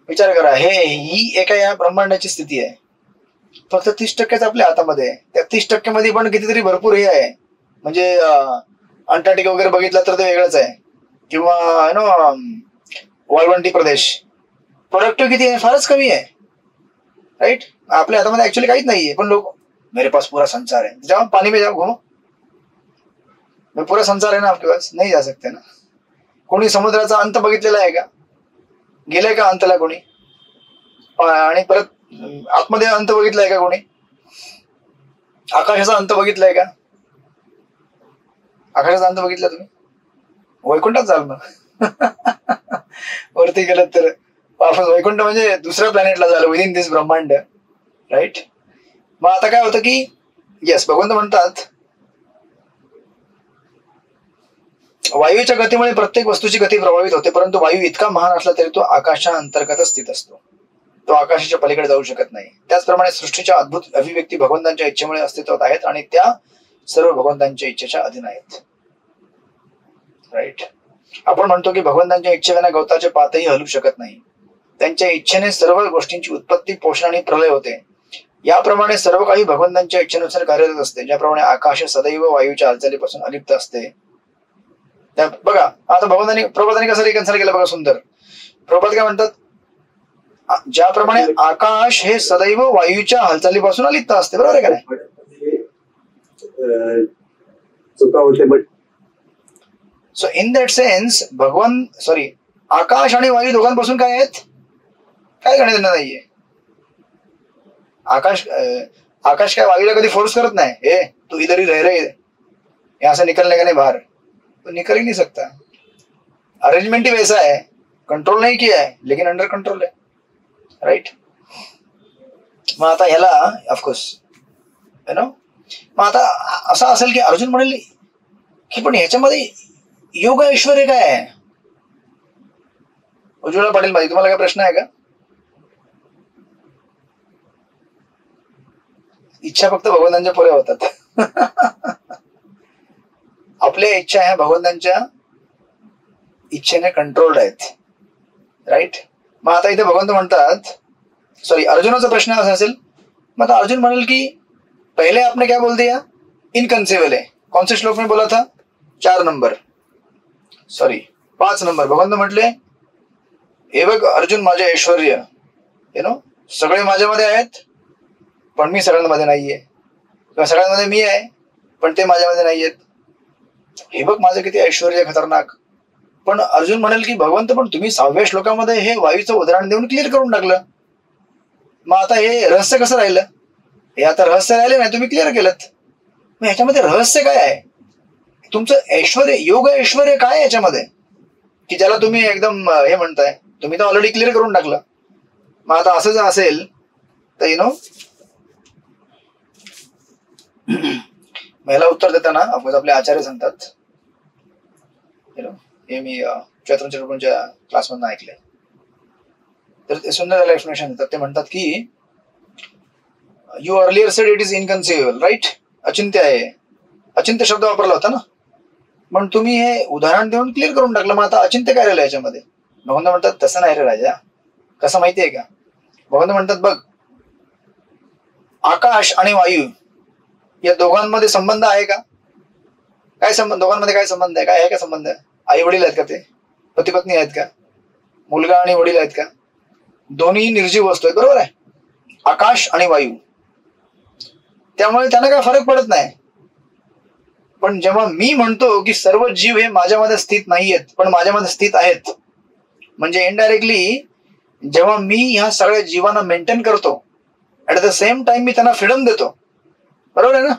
विचार करा, ही एका या ब्रह्मांडाची स्थिती आहे. फक्त 30% आपल्या हातामध्ये आहे. त्या 30% मध्ये पण कितीतरी भरपूर हे आहे. म्हणजे अंटार्क्टिका वगैरे बघितलं तर ते वेगळंच आहे. किंवा वाळवंटी प्रदेश, प्रोडक्टिव्ह किती आहे, फारच कमी आहे. राईट. आपल्या हातामध्ये ऍक्च्युअली काहीच नाहीये, पण लोक मेरे पास पूरा संसार है, जाओ पानी में जाओ, घुमो, पूरा संसार है ना आपके पास, नहीं जा सकते ना. कोणी समुद्राचा अंत बघितलेला आहे का? गेलाय का अंतला कोणी? आणि परत आतमध्ये अंत बघितलाय का कोणी? आकाशाचा अंत बघितलाय का? आकाशाचा अंत बघितला तुम्ही? वैकुंठात जाल मग. वरती गेलं तर वापस वैकुंठ म्हणजे दुसऱ्या प्लॅनेटला झालं विदिन दिस ब्रह्मांड. राईट. मग आता काय होतं की येस, भगवंत म्हणतात वायूच्या गतीमुळे प्रत्येक वस्तूची गती प्रभावित होते, परंतु वायू इतका महान असला तरी तो आकाशा अंतर्गत स्थित असतो. तो आकाशाच्या पलीकडे जाऊ शकत नाही. त्याचप्रमाणे सृष्टीच्या अद्भुत अभिव्यक्ती भगवंतांच्या इच्छेमुळे अस्तित्वात आहेत आणि त्या सर्व भगवंतांच्या इच्छेच्या अधीन आहेत. राईट. आपण म्हणतो की भगवंतांच्या इच्छेविना गवताचे पातही हलू शकत नाही. त्यांच्या इच्छेने सर्व गोष्टींची उत्पत्ती, पोषण आणि प्रलय होते. याप्रमाणे सर्व काही भगवंतांच्या इच्छेनुसार कार्यरत असते. ज्याप्रमाणे आकाश सदैव वायूच्या हालचालीपासून अलिप्त असते. बघा आता प्रभातांनी कसं रिकन्सिल केलं बघा, सुंदर. प्रभात काय म्हणतात, ज्याप्रमाणे आकाश हे सदैव वायूच्या हालचालीपासून अलिप्त असते, बरोबर आहे का नाही? चुका होते, but so in that sense आकाश आणि वायू दोघांपासून काय आहेत, काय गणित नाहीये. आकाश काय वायूला कधी फोर्स करत नाही, ए तू इधर ही रह रहे, यहां से निकलने का नहीं बाहर, तो निकल ही नहीं सकता. अरेंजमेंट ही वैसा है, कंट्रोल नहीं किया है लेकिन अंडर कंट्रोल है, राइट. मग आता ह्याला ऑफकोर्स मग आता असं असेल की अर्जुन म्हणेल की पण ह्याच्यामध्ये योग ऐश्वर्य काय आहे. उज्ज्वला पाटील माझी, तुम्हाला काय प्रश्न आहे का? इच्छा फक्त भगवंतांच्या पुऱ्या होतात. आपल्या इच्छा ह्या भगवंतांच्या इच्छेने कंट्रोल्ड आहेत, राईट. मग आता इथे भगवंत म्हणतात, अर्जुनाचा प्रश्न असा असेल, मग आता अर्जुन म्हणेल की पहले आपने क्या बोल दिया, इनकन्सेबल है. कौन से श्लोक में बोला था, 5 नंबर. भगवंत म्हटले, हे बघ अर्जुन, माझे ऐश्वर्य सगळे माझ्यामध्ये आहेत पण मी सगळ्यांमध्ये नाहीये, किंवा सगळ्यांमध्ये मी आहे पण ते माझ्यामध्ये नाहीयेत. हे बघ माझं किती ऐश्वर्य खतरनाक. पण अर्जुन म्हणेल की भगवंत, पण तुम्ही 6व्या श्लोकामध्ये हे वायूचं उदाहरण देऊन क्लिअर करून टाकलं, मग आता हे रहस्य कसं राहिलं. हे आता रहस्य राहिले नाही, तुम्ही क्लिअर केलं. मग ह्याच्यामध्ये रहस्य काय आहे, तुमचं ऐश्वर्य, योग ऐश्वर्य काय आहे याच्यामध्ये, की ज्याला तुम्ही एकदम हे म्हणताय, तुम्ही तर ऑलरेडी क्लिअर करून टाकलं. मग आता असं जर असेल तर मला उत्तर देताना आपले आचार्य सांगतात, हे मी चैतन्य क्लासमधून ऐकले, तर ते सुंदर एक्सप्लेनेशन देतात. ते म्हणतात की you earlier said it is inconceivable, right. अचिंत्य आहे, अचिंत्य शब्द वापरला होता ना, पण तुम्ही हे उदाहरण देऊन क्लिअर करून टाकलं. मग आता अचिंत्य काय राहिलं याच्यामध्ये. भगवंत म्हणतात, तसं नाही रे राजा. कसं माहितीये का, भगवंत म्हणतात, बघ आकाश आणि वायू या दोघांमध्ये संबंध आहे का, काय संबंध, दोघांमध्ये काय संबंध आहे, काय आहे का संबंध. आई वडील आहेत का, ते पती पत्नी आहेत का, मुलगा आणि वडील आहेत का, दोन्ही निर्जीव वस्तू आहेत, बरोबर आहे, आकाश आणि वायू. त्यामुळे त्यांना काय फरक पडत नाही. पण जेव्हा मी म्हणतो की सर्व जीव हे माझ्यामध्ये स्थित नाहीयेत पण माझ्यामध्ये स्थित आहेत, म्हणजे इनडायरेक्टली जेव्हा मी ह्या सगळ्या जीवांना मेंटेन करतो, ऍट द सेम टाइम मी त्यांना फ्रीडम देतो, बरोबर आहे ना.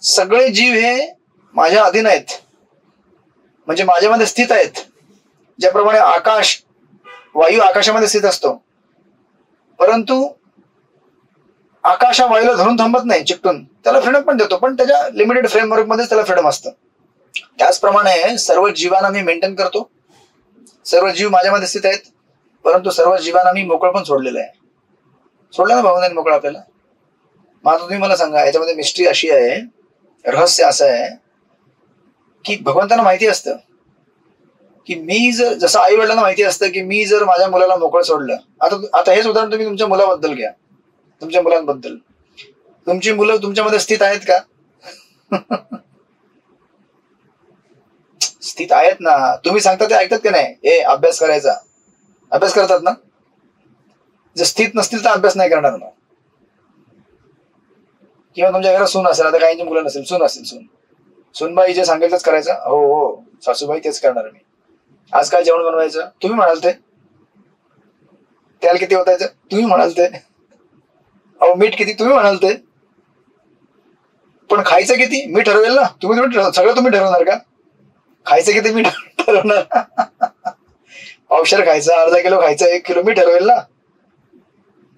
सगळे जीव हे माझ्या अधीन आहेत, म्हणजे माझ्यामध्ये स्थित आहेत. ज्याप्रमाणे वायू आकाशामध्ये स्थित असतो, परंतु आकाश हा वायूला धरून थांबत नाही चिकटून, त्याला फ्रीडम पण देतो, पण त्याच्या लिमिटेड फ्रेमवर्क मध्ये त्याला फ्रीडम असतं. त्याचप्रमाणे सर्व जीवांना मी मेंटेन करतो, सर्व जीव माझ्यामध्ये स्थित आहेत, परंतु सर्व जीवांना मी मोकळ पण सोडलेलं आहे. सोडलं ना भगवंतांनी मोकळं आपल्याला. मग आता तुम्ही मला सांगा, याच्यामध्ये मिस्ट्री अशी आहे, रहस्य असं आहे की भगवंतांना माहिती असतं की मी जर, जसं आई वडिलांना माहिती असतं की मी जर माझ्या मुलाला मोकळं सोडलं, आता हेच उदाहरण तुम्ही तुमच्या मुलाबद्दल घ्या, तुमच्या मुलांबद्दल. तुमची मुलं तुमच्यामध्ये स्थित आहेत का? स्थित आहेत ना. तुम्ही सांगता ते ऐकतात का नाही, हे अभ्यास करायचा, अभ्यास करतात ना. जर स्थित नसतील तर अभ्यास नाही करणार ना. किंवा तुमच्या घरात सून असेल, आता काहींची मुलं नसेल, सून असेल, सूनबाई जे सांगेल तेच करायचं. हो हो सासूबाई तेच करणार मी. आज काय जेवण बनवायचं, तुम्ही म्हणाल ते. त्याला किती होतायचं, तुम्ही म्हणाल ते. अहो मीठ किती, तुम्ही म्हणाल ते. पण खायचं किती मी ठरवेल ना, सगळं तुम्ही ठरवणार का. खायचं किती मी ठरवणार. पावशेर खायचं, अर्धा किलो खायचं, 1 किलो मी ठरवेल ना.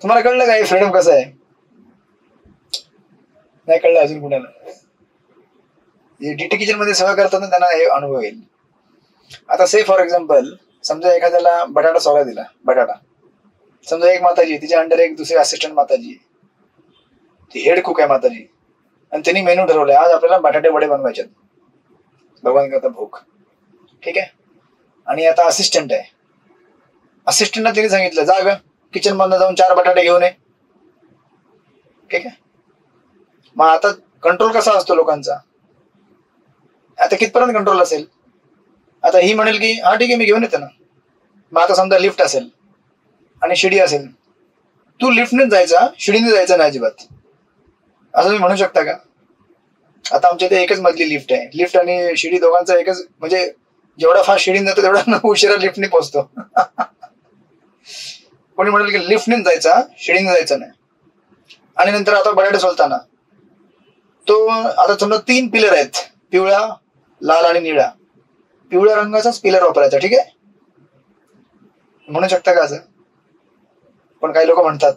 तुम्हाला कळलं काय फ्रीडम कसं आहे. नाही कळलं अजून कुणाला. डीटी किचन मध्ये सेवा करताना त्यांना हे अनुभव येईल. आता से फॉर एक्झाम्पल, समजा एखाद्याला बटाटा सोला दिला, बटाटा. समजा एक माताजी, तिच्या अंडर एक दुसरी असिस्टंट माताजी, ती हेड कुक आहे माताजी, आणि त्यांनी मेनू ठरवलाय, आज आपल्याला बटाटे वडे बनवायचे, भगवान करता भूक, ठीक आहे. आणि आता असिस्टंट आहे, असिस्टंटला तिने सांगितलं, जा ग किचन मधनं जाऊन 4 बटाटे घेऊन ये. ठीक आहे. मग आता कंट्रोल कसा असतो लोकांचा, आता कितपर्यंत कंट्रोल असेल. आता ही म्हणेल की हा ठीक आहे मी घेऊन येते ना. मग आता समजा लिफ्ट असेल आणि शिडी असेल, तू लिफ्टनेच जायचा, शिडीने जायचं नाही अजिबात, असं तुम्ही म्हणू शकता का. आता आमच्या इथे एकच मधली लिफ्ट आहे, लिफ्ट आणि शिडी दोघांचा एकच, म्हणजे जेवढा फास्ट शिडीने जातो तेवढा उशिरा लिफ्टने पोहोचतो. कोणी म्हणेल की लिफ्टने जायचा, शिडीने जायचं नाही. आणि नंतर आता बटाटे सोलताना तो आता समजा 3 पिलर आहेत, पिवळा, लाल आणि निळा. पिवळ्या रंगाचाच पिलर वापरायचा, ठीक आहे, म्हणू शकता का असं. पण काही लोक म्हणतात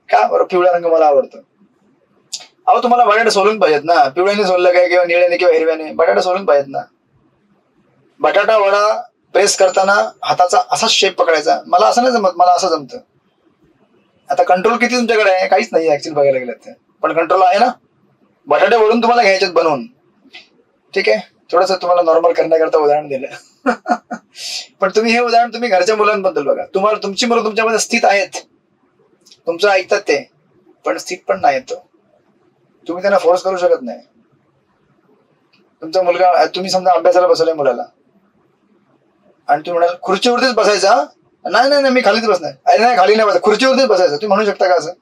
का बरं पिवळा रंग मला आवडतो. अहो तुम्हाला बटाटे सोलून पाहिजेत ना, पिवळ्याने सोललं काय किंवा निळ्याने किंवा हिरव्याने, बटाटा सोलून पाहिजेत ना. बटाटा वडा प्रेस करताना हाताचा असाच शेप पकडायचा. मला असं नाही जमत, मला असं जमतं. आता कंट्रोल किती तुमच्याकडे आहे, काहीच नाही ऍक्च्युअली बघायला गेलं तर, पण कंट्रोल आहे ना. बटाटे वळून तुम्हाला घ्यायच्यात बनवून, ठीक आहे. थोडंसं तुम्हाला नॉर्मल करण्याकरता उदाहरण दिलं. पण तुम्ही हे उदाहरण तुम्ही घरच्या मुलांबद्दल बघा. तुम्हाला तुमची मुलं तुमच्यामध्ये स्थित आहेत, तुमचं ऐकतात ते, पण स्थित पण नाही येतो. तुम्ही त्यांना फोर्स करू शकत नाही. तुमचा मुलगा, तुम्ही समजा अभ्यासाला बसवलाय मुलाला आणि तुम्ही म्हणाल खुर्चीवरतीच बसायचा, नाही नाही मी खालीच बसणार, अरे नाही खाली नाही बसायचं, खुर्चीवरतीच बसायचं, तुम्ही म्हणू शकता का असं.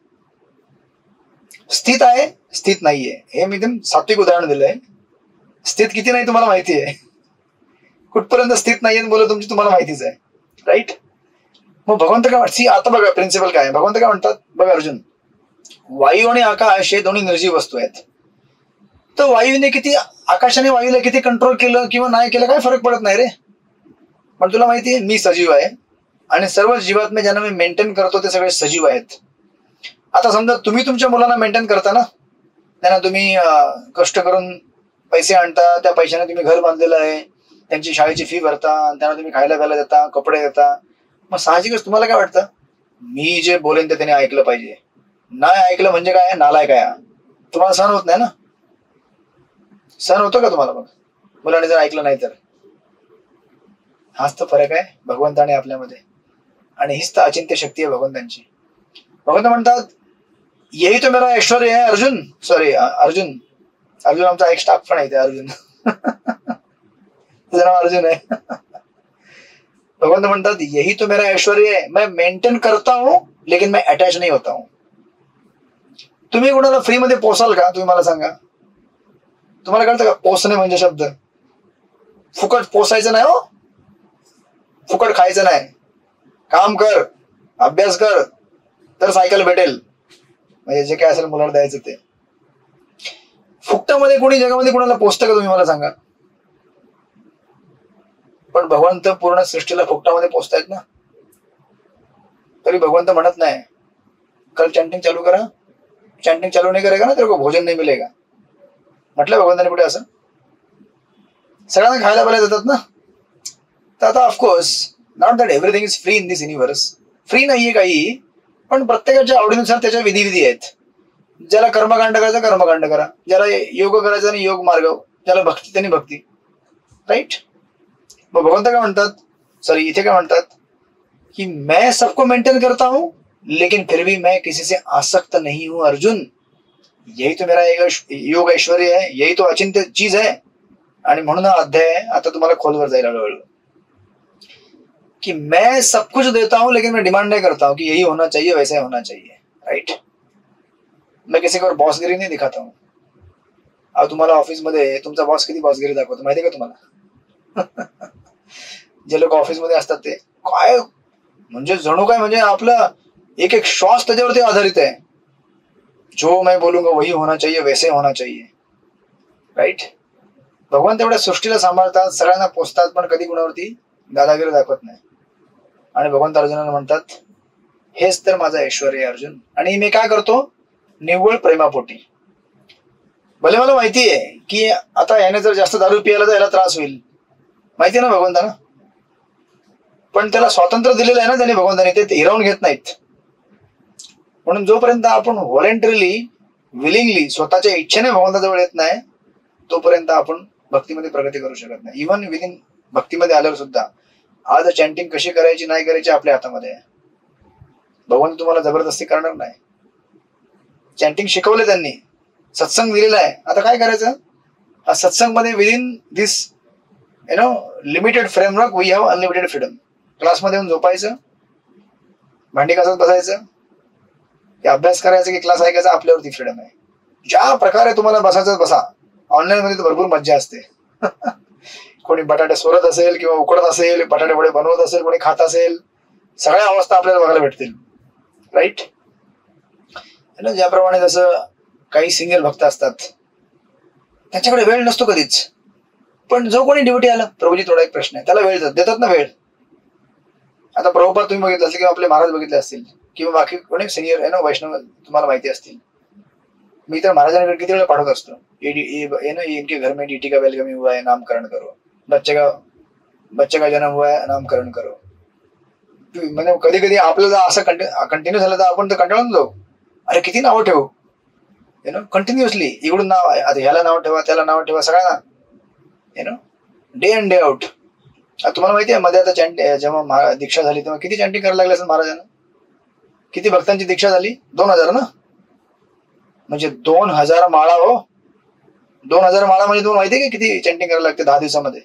स्थित आहे, स्थित नाहीये, हे मी एकदम सात्विक उदाहरण दिलंय. स्थित किती नाही तुम्हाला माहिती आहे, कुठपर्यंत स्थित नाहीये मुलं तुमची तुम्हाला माहितीच आहे, राईट. मग भगवंत काय म्हणतात, आता बघा प्रिन्सिपल काय, भगवंत काय म्हणतात बघा अर्जुन, वायू आणि आकाश हे दोन्ही निर्जीव वस्तू आहेत. तर वायूने किती, आकाशाने वायूला किती कंट्रोल केलं किंवा नाही केलं काय फरक पडत नाही रे. पण तुला माहितीये मी सजीव आहे आणि सर्व जीवात्मे ज्यांना मी मेंटेन करतो ते सगळे सजीव आहेत. आता समजा तुम्ही तुमच्या मुलांना मेंटेन करता ना, त्यांना तुम्ही कष्ट करून पैसे आणता, त्या पैशाने तुम्ही घर बांधलेलं आहे, त्यांची शाळेची फी भरता, त्यांना तुम्ही खायला प्यायला देता, कपडे देता. मग साहजिकच तुम्हाला काय वाटतं, मी जे बोलेन ते त्याने ऐकलं पाहिजे. नाही ऐकलं म्हणजे काय, नालायक आहे. तुम्हाला सहन होत नाही ना. सहन होतो का तुम्हाला मग मुलाने जर ऐकलं नाही तर. हाच तर फरक आहे भगवंत आणि आपल्यामध्ये, आणि हीच तर अचिंत्य शक्ती आहे भगवंतांची. भगवंत म्हणतात यही तो मेरा ऐश्वर्य है अर्जुन, सॉरी अर्जुन, अर्जुन आमचा एक स्टाफ पण आहे ते अर्जुन. तुझं नाव अर्जुन आहे. भगवंत म्हणतात यही तो मेरा ऐश्वर्य है, मैं मेंटेन करता हूं लेकिन मैं अटैच नहीं होता हूं. तुम्ही कोणाला फ्री मध्ये पोसाल का, तुम्ही मला सांगा. तुम्हाला कळतं का पोसणे म्हणजे शब्द. फुकट पोसायचं नाही हो, फुकट खायचं नाही. काम कर, अभ्यास कर, तर सायकल भेटेल, म्हणजे जे काय असेल मुलाला द्यायचं ते. फुकटामध्ये कोणी जगामध्ये कोणाला पोचतं का तुम्ही मला सांगा. पण भगवंत पूर्ण सृष्टीला फुकटामध्ये पोचतायत ना. तरी भगवंत म्हणत नाही कल चॅन्टिंग चालू करा, चॅन्टिंग चालू नाही करेगा ना तेरे को भोजन नाही मिलेगा. म्हटलं भगवंताने कुठे असं. सगळ्यांना खायला प्यायला देतात ना. तर आता of course not that everything is free in this universe. Free नाहीये काही, पण प्रत्येकाच्या आवडीनुसार त्याच्या विधी आहेत. ज्याला कर्मकांड करायचं कर्मकांड करा, ज्याला योग करायचा आणि योग मार्ग, ज्याला भक्ती त्यांनी भक्ती, राईट. मग भगवंत काय म्हणतात, सॉरी इथे काय म्हणतात कि मैं सबको मेंटेन करता हूं लेकिन फिर भी मैं किसी से आसक्त नहीं हूं अर्जुन. यही तो मेरा योग ऐश्वर्य है, यही तो अचिंत्य चीज है. आणि म्हणून हा अध्याय आता तुम्हाला खोलवर जायला हळूहळू कि मैं सब कुछ देता हूं लेकिन मैं डिमांड नहीं करता हूं कि यही होना चाहिए वैसा होना चाहिए, राइट. मैं किसी को बॉसगिरी नहीं दिखाता हूं. अब तुम्हाला ऑफिसमध्ये तुमचा बॉस किती बॉसगिरी दाखवतो माहिती का तुम्हाला. जे लोक ऑफिसमध्ये असतात ते काय म्हणजे जणू काय म्हणजे आपला एक एक श्वास त्याच्यावरती आधारित आहे. जो मैं बोलूंगा वही होना चाहिए वैसे होना चाहिए, राईट. भगवान तेवढ्या सृष्टीला सांभाळतात, सगळ्यांना पोचतात, पण कधी कुणावरती दादागिरी दाखवत नाही. आणि भगवंत अर्जुनाला म्हणतात हेच तर माझं ऐश्वर्य आहे अर्जुन, आणि मी काय करतो निव्वळ प्रेमापोटी. भले मला माहिती आहे की आता याने जर जास्त दारू पियाला तर याला त्रास होईल, माहिती आहे ना भगवंताना. पण त्याला स्वातंत्र्य दिलेलं आहे ना त्याने भगवंताने, ते हिरावून घेत नाहीत. म्हणून जोपर्यंत आपण व्हॉलेंटरीली विलिंगली स्वतःच्या इच्छेने भगवंताजवळ येत नाही तोपर्यंत आपण भक्तीमध्ये प्रगती करू शकत नाही. इव्हन विदिन भक्तीमध्ये आल्यावर सुद्धा आज चॅन्टिंग कशी करायची नाही करायची आपल्या हातामध्ये आहे. भगवंत तुम्हाला जबरदस्ती करणार नाही. चॅन्टिंग शिकवले त्यांनी, सत्संग दिलेला आहे. आता काय करायचं, सत्संग मध्ये within this limited framework we have unlimited freedom. क्लासमध्ये येऊन झोपायचं, भांडी घासत बसायचं, की अभ्यास करायचा की क्लास ऐकायचा, आपल्यावरती फ्रीडम आहे. ज्या प्रकारे तुम्हाला बसायचं बसा. ऑनलाईन मध्ये तर भरपूर मज्जा असते. कोणी बटाटे सोलत असेल किंवा उकडत असेल, बटाटे वडे बनवत असेल, कोणी खात असेल, सगळ्या अवस्था आपल्याला बघायला भेटतील. राईट. ज्याप्रमाणे जसं काही सिनियर भक्त असतात, त्यांच्याकडे वेळ नसतो कधीच, पण जो कोणी ड्युटी आला, प्रभूजी थोडा एक प्रश्न आहे, त्याला वेळ देतात ना वेळ. आता प्रभुपाद तुम्ही बघितलं असेल किंवा आपले महाराज बघितले असतील किंवा बाकी कोणी सिनियर वैष्णव तुम्हाला माहिती असतील. मी तर महाराजांकडे किती वेळा पाठवत असतो, इनके घर में डीटी का वेलकम हुआ है, नामकरण करो. बच्चे का जन्म हुआ है, नामकरण करो. म्हणजे कधी कधी आपल्याला असं कंटिन्यू झालं तर आपण तर कंटाळून जाऊ. अरे किती नावं ठेवू, कंटिन्युअसली इकडून नाव, आता ह्याला नाव ठेवा, त्याला नाव ठेवा, सगळ्यांना डे अँड डे आउट. तुम्हाला माहिती आहे मध्ये आता जेव्हा दीक्षा झाली तेव्हा किती चॅन्टिंग करायला लागले असेल महाराजांना. किती भक्तांची दीक्षा झाली, 2000 ना. म्हणजे 2000 माळा हो, 2000 माळा म्हणजे तुम्हाला माहिती आहे का किती चॅन्टिंग करायला लागते 10 दिवसामध्ये.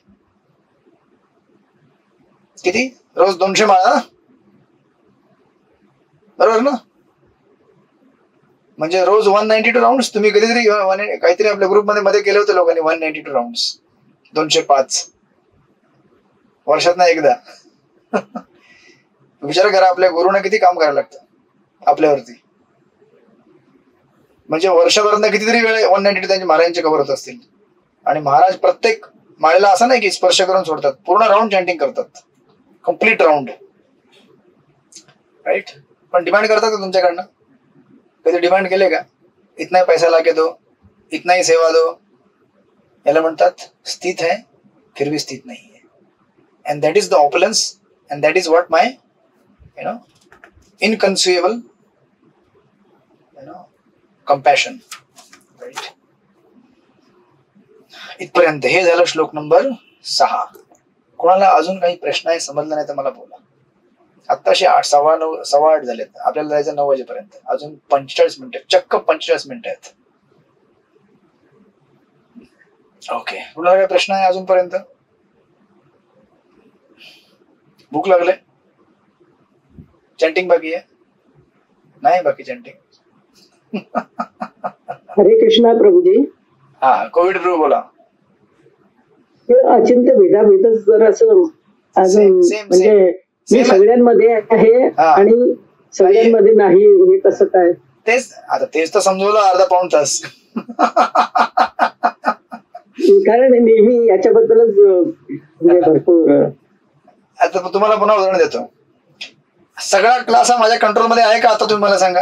किती, रोज 200 माळा, बरोबर ना. म्हणजे रोज 192 राऊंड. तुम्ही कधीतरी काहीतरी आपल्या ग्रुपमध्ये केले होते लोकांनी 192 राऊंड, 205 वर्षात ना एकदा. विचार करा आपल्या गुरुने किती काम करायला लागतं आपल्यावरती. म्हणजे वर्षभरात कितीतरी वेळ 192 त्यांच्या महाराजांचे कव्हर होत असतील. आणि महाराज प्रत्येक माळेला असं नाही की स्पर्श करून सोडतात, पूर्ण राऊंड चॅन्टिंग करतात, कम्प्लीट राऊंड. राईट. पण डिमांड करतात का तुमच्याकडनं, कधी डिमांड केले का, इतना ही पैसा लाके दो, इतना ही सेवा दो. याला म्हणतात स्थित है फिर भी स्थित नहीं है. And that is the opulence, and that is what my inconceivable compassion. Right. इथपर्यंत हे झालं श्लोक नंबर 6. कोणाला अजून काही प्रश्न आहे, समजलं नाही तर मला बोला. आत्ताशे 8:15 झालेत, आपल्याला जायचं 9 वाजेपर्यंत. अजून 45 मिनिटं, चक्क 45 मिनिटं आहेत. ओके, कुणाला काही प्रश्न आहे अजूनपर्यंत? भूक लागले? चॅन्टिंग बाकी आहे? नाही बाकी चॅन्टिंग. हरे कृष्णा प्रभूजी. हा, कोविड प्रभू बोला. अचिंत्य भेदाभेद जर असं अजून म्हणजे मी सगळ्यांमध्ये आहे आणि सगळ्यांमध्ये नाही, हे कसं काय? तेच तर समजवलं अर्धा पाऊण तास. कारण नेहमी याच्याबद्दलच भरपूर. आता तुम्हाला पुन्हा उदाहरण देतो. सगळा क्लास हा माझ्या कंट्रोलमध्ये आहे का आता तुम्ही मला सांगा.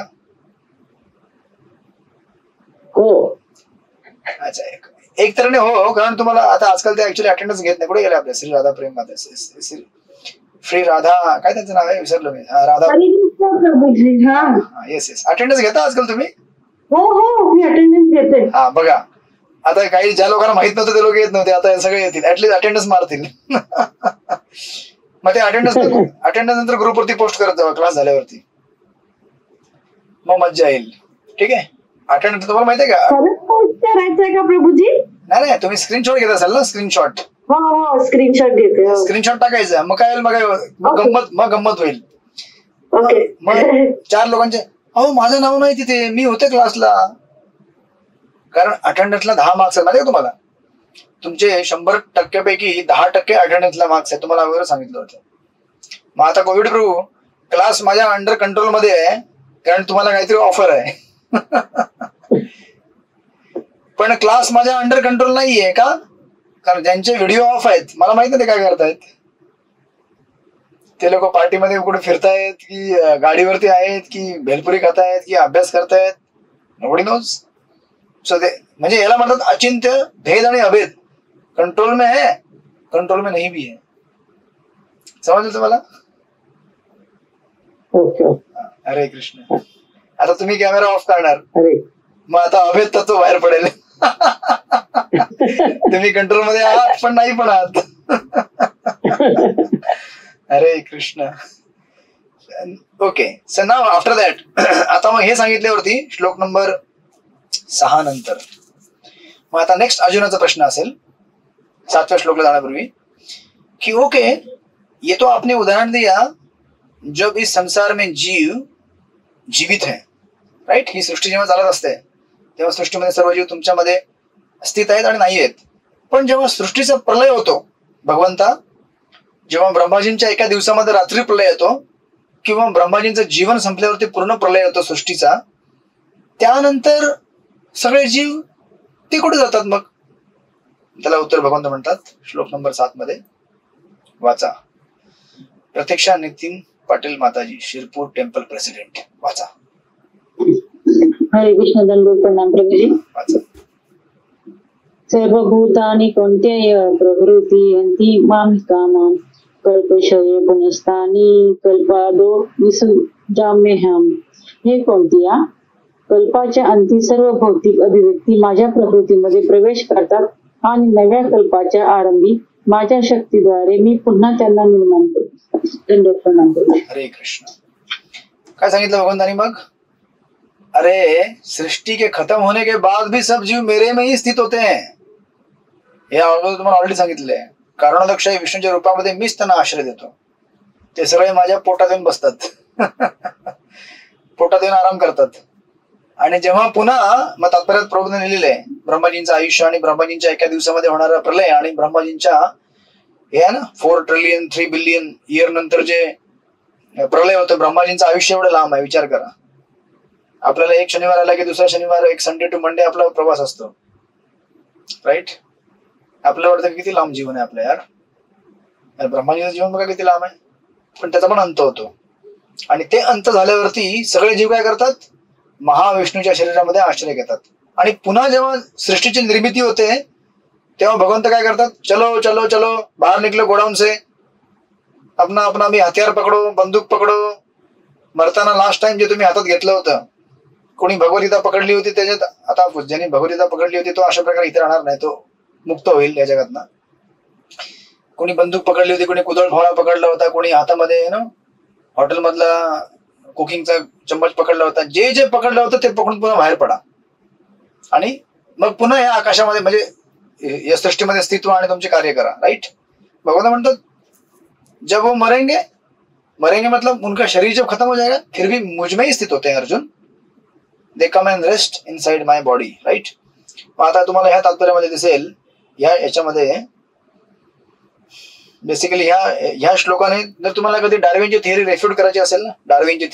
हो. अच्छा, एक तऱ्हेने हो, कारण तुम्हाला आता आजकाल ते ऍक्च्युअली अटेंडन्स घेत नाही. कुठे गेले आपल्या श्री राधा प्रेम माता, श्री राधा, काय त्यांचं नाव आहे विसरलो मी, राधा. येस, अटेंडन्स घेता आजकाल तुम्ही? हो हो, मी अटेंडन्स घेते. हा बघा, आता काही ज्या लोकांना माहित नव्हतं ते लोक येत नव्हते, आता सगळे येतील, ऍटलीस्ट अटेंडन्स मारतील. मग ते अटेंडन्स नंतर ग्रुपवरती पोस्ट करत जावा क्लास झाल्यावरती, मग मज्जा येईल. ठीक आहे. अटेंडन्स तुम्हाला माहिती आहे का करायचंय का प्रभूजी? नाही, तुम्ही स्क्रीनशॉट घेत असाल ना. स्क्रीनशॉट, हो स्क्रीनशॉट घेते. स्क्रीनशॉट टाकायचं, मग काय गंमत होईल. मग 4 लोकांचे, अहो माझं नाव नाही तिथे, मी होते क्लासला. कारण अटेंडन्सला 10 मार्क्स आहे माहिती आहे तुम्हाला. तुमचे 100% पैकी 10% अटेंडन्सला मार्क्स आहे, तुम्हाला अगोदर सांगितलं होतं. मग आता कोविड प्रभू क्लास माझ्या अंडर कंट्रोल मध्ये आहे, कारण तुम्हाला काहीतरी ऑफर आहे. पण क्लास माझ्या अंडर कंट्रोल नाहीये का, कारण ज्यांचे व्हिडिओ ऑफ आहेत, मला माहित नाही ते काय करतायत. ते लोक पार्टीमध्ये कुठे फिरतायत की गाडीवरती आहेत की भेलपुरी खातायत की अभ्यास करतायत, नोबडी नोज. सो ते म्हणजे याला म्हणतात अचिंत्य भेद आणि अभेद. कंट्रोल में है, कंट्रोल में नहीं भी है. समजलं तुम्हाला? ओके. हरे कृष्ण. आता तुम्ही कॅमेरा ऑफ करणार, अरे मग आता अभेद तत्व बाहेर पडेल. तुम्ही कंट्रोल मध्ये आहात पण नाही पण आहात. हरे Krishna. Okay, so now after that आता मग हे सांगितल्यावरती श्लोक नंबर 6 नंतर मग आता नेक्स्ट अर्जुनाचा प्रश्न असेल 7व्या श्लोकला जाण्यापूर्वी कि ओके, ये तो आपने उदाहरण दिया जब इस संसार में जीव जीवित है, राईट. ही सृष्टी जेव्हा चालत असते तेव्हा सृष्टीमध्ये सर्व जीव तुमच्यामध्ये स्थित आहेत आणि नाही आहेत. पण जेव्हा सृष्टीचा प्रलय होतो भगवंता, जेव्हा ब्रह्माजींच्या एका दिवसामध्ये रात्री प्रलय येतो किंवा ब्रह्माजींचं जीवन संपल्यावरती पूर्ण प्रलय होतो सृष्टीचा, त्यानंतर सगळे जीव ते कुठे जातात मग? त्याला उत्तर भगवंत म्हणतात श्लोक नंबर 7 मध्ये. वाचा. प्रतीक्षा नितीन पाटील माताजी, शिरपूर टेम्पल प्रेसिडेंट. वाचा. हरे कृष्ण. दंडोत प्रणाम प्रभुजी. वाचा. सर्वभूतानि कौन्तेय प्रकृती यन्ति मां कामां कल्पशये पुनस्तानि कल्पादो विसृजाम्यहम्. हे कौन्तेया, कल्पाच्या अंती सर्व भौतिक अभिव्यक्ती माझ्या प्रकृतीमध्ये प्रवेश करतात आणि नव्या कल्पाच्या आरंभी माझ्या शक्तीद्वारे मी पुन्हा त्यांना निर्माण करतो. दंडोत प्रणाम प्रभुजी. हरे कृष्ण. काय सांगितलं भगवंतानी मग? अरे सृष्टि के खत्म होने के बाद भी सब जीव मेरे में ही स्थित होते हैं. हे तुम्हाला ऑलरेडी सांगितलंय. कारणोदक्ष विष्णूच्या रूपामध्ये मीच त्यांना आश्रय देतो. ते सगळे माझ्या पोटात येऊन बसतात पोटात येऊन आराम करतात. आणि जेव्हा पुन्हा मग तात्पर्यात प्रभूने लिहिलेलं आहे ब्रह्माजींचं आयुष्य आणि ब्रह्माजींच्या एका दिवसामध्ये होणारा प्रलय आणि ब्रह्माजींच्या हे आहे ना 4 ट्रिलियन 3 बिलियन इयर नंतर जे प्रलय होतं. ब्रह्माजींचं आयुष्य एवढं लांब आहे, विचार करा. आपल्याला एक शनिवार आला की दुसरा शनिवार, एक संडे टू मंडे आपला प्रवास असतो, राईट. आपल्याला वाटतं किती लांब जीवन आहे आपलं यार. ब्रह्माजीचं जीवन बघा किती लांब आहे, पण त्याचा पण अंत होतो. आणि ते अंत झाल्यावरती सगळे जीव काय करतात? महाविष्णूच्या शरीरामध्ये आश्रय घेतात. आणि पुन्हा जेव्हा सृष्टीची निर्मिती होते तेव्हा भगवंत काय करतात? चलो चलो चलो बाहर निकलो गोडाऊन से, अपना अपना मी हथियार पकडो, बंदूक पकडो. मरताना लास्ट टाइम जे तुम्ही हातात घेतलं होतं, कोणी भगवद्गीता पकडली होती त्याच्यात, आता ज्यांनी भगवद्गीता पकडली होती तो अशा प्रकारे इथे राहणार नाही, तो मुक्त होईल या जगातनं. कोणी बंदूक पकडली होती, कोणी कुदळ फळा पकडला होता, कोणी हातामध्ये हॉटेल मधला कुकिंगचा चम्मच पकडला होता. जे जे पकडलं होतं ते पकडून पुन्हा बाहेर पडा आणि मग पुन्हा या आकाशामध्ये म्हणजे या सृष्टीमध्ये स्थित आणि तुमचे कार्य करा, राईट. भगवान म्हणतात जब वो मरेंगे, मरेंगे मतलब उनका शरीर जब खत्म हो जाएगा फिर भी मुझ में ही स्थित होते हैं Arjun. They come and rest inside my body, right. आता तुम्हाला ह्या तात्पर्यामध्ये दिसेल याच्यामध्ये बेसिकली ह्या श्लोकाने जर तुम्हाला कधी डार्विनची थिअरी रेफ्यूट करायची असेल ना, डार्विनची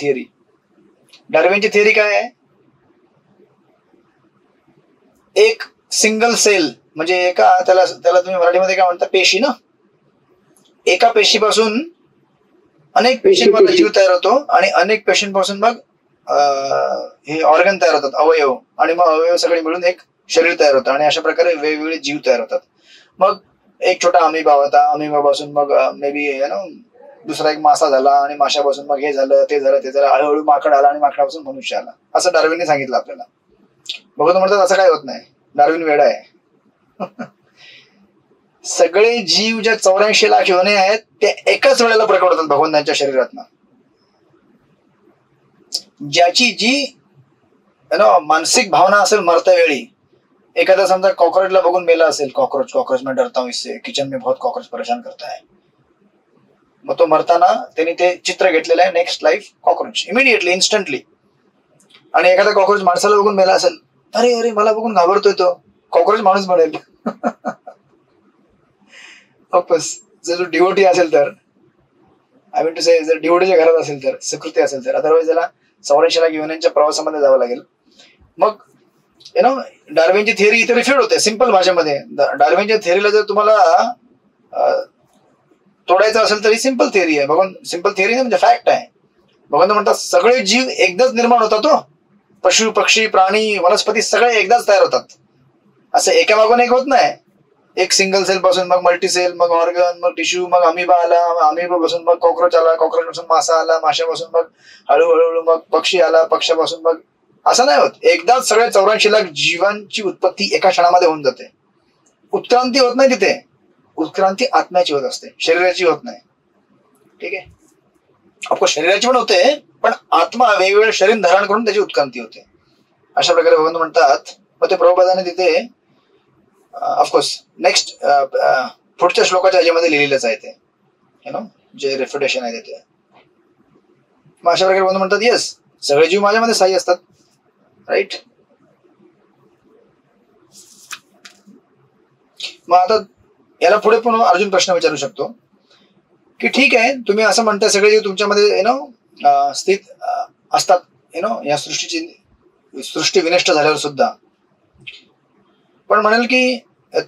थिअरी काय आहे? एक सिंगल सेल म्हणजे एका त्याला तुम्ही मराठीमध्ये काय म्हणता? पेशी ना. एका पेशीपासून अनेक पेशींमधला जीव तयार होतो आणि अनेक पेशींपासून मग हे ऑर्गन तयार होतात, अवयव, आणि मग अवयव सगळे मिळून एक शरीर तयार होतं आणि अशा प्रकारे वेगवेगळे जीव तयार होतात. मग एक छोटा अमिबा होता, अमिबापासून मग मे बी दुसरा एक मासा झाला आणि माशापासून मग हे झालं ते झालं ते झालं, हळूहळू माकड आला आणि माकडापासून मनुष्य आला, असं डार्विनने सांगितलं आपल्याला. भगवंत म्हणतात असं काय होत नाही, डार्विन वेडा आहे. सगळे जीव ज्या 84 लाख योने आहेत ते एकाच वेळेला प्रकट होतात भगवंतांच्या शरीरातनं. ज्याची जी मानसिक भावना असेल मरत्या वेळी, एखादा समजा कॉकरोचला बघून मेला असेल, कॉकरोच मैं डरता हूं इससे, किचन में बहुत कॉकरोच परेशान करता है, मग तो मरताना त्यांनी ते चित्र घेतलेलं आहे next life cockroach, immediately instantly. आणि एखादा कॉकरोच माणसाला बघून मेला असेल, अरे अरे मला बघून घाबरतोय तो, कॉकरोच माणूस बनेल. वापस जर डिवोटी असेल तर, आय मीन टू से जर डिवोटीच्या घरात असेल तर, सुकृती असेल तर, अदरवाईज त्याला 84 लाख योनींच्या प्रवासामध्ये जावं लागेल. मग डार्विनची थिअरी इथे रिफ्यूट होते सिंपल भाषेमध्ये. डार्विनच्या थिअरीला जर तुम्हाला तोडायचं असेल तर ही सिंपल थिअरी आहे. भगवान सिंपल थिअरी नाही म्हणजे फॅक्ट आहे. भगवान म्हणतात सगळे जीव एकदाच निर्माण होतात, पशु पक्षी प्राणी वनस्पती सगळे एकदाच तयार होतात, असं एका मागून एक होत नाही. एक सिंगल सेल पासून मग मल्टी सेल, मग ऑर्गन, मग टिश्यू, मग अमिबा आला, अमिबा पासून मग कॉकरोच आला, कॉकरोच पासून मासा आला, माशापासून मग हळूहळू मग पक्षी आला, पक्षापासून मग, असं नाही होत. एकदाच सगळ्या 84 लाख जीवांची उत्पत्ती एका क्षणामध्ये होऊन जाते. उत्क्रांती होत नाही तिथे, उत्क्रांती आत्म्याची होत असते, शरीराची होत नाही. ठीक आहे. आपको शरीराची पण होते, पण आत्मा वेगवेगळे शरीर धारण करून त्याची उत्क्रांती होते. अशा प्रकारे भगवंत म्हणतात. मग ते प्रभुपादाने तिथे ऑफकोर्स नेक्स्ट पुढच्या श्लोकाच्या ह्याच्यामध्ये लिहिलेलंच आहे ते, जे रेफ्युटेशन आहे ते. मग अशा प्रकारे भगवंत म्हणतात येस, सगळे जीव माझ्यामध्ये स्थायी असतात. राईट. मग आता याला पुढे पण अर्जुन प्रश्न विचारू शकतो की ठीक आहे, तुम्ही असं म्हणताय सगळे जीव तुमच्यामध्ये स्थित असतात या सृष्टी विनष्ट झाल्यावर सुद्धा. पण म्हणेल की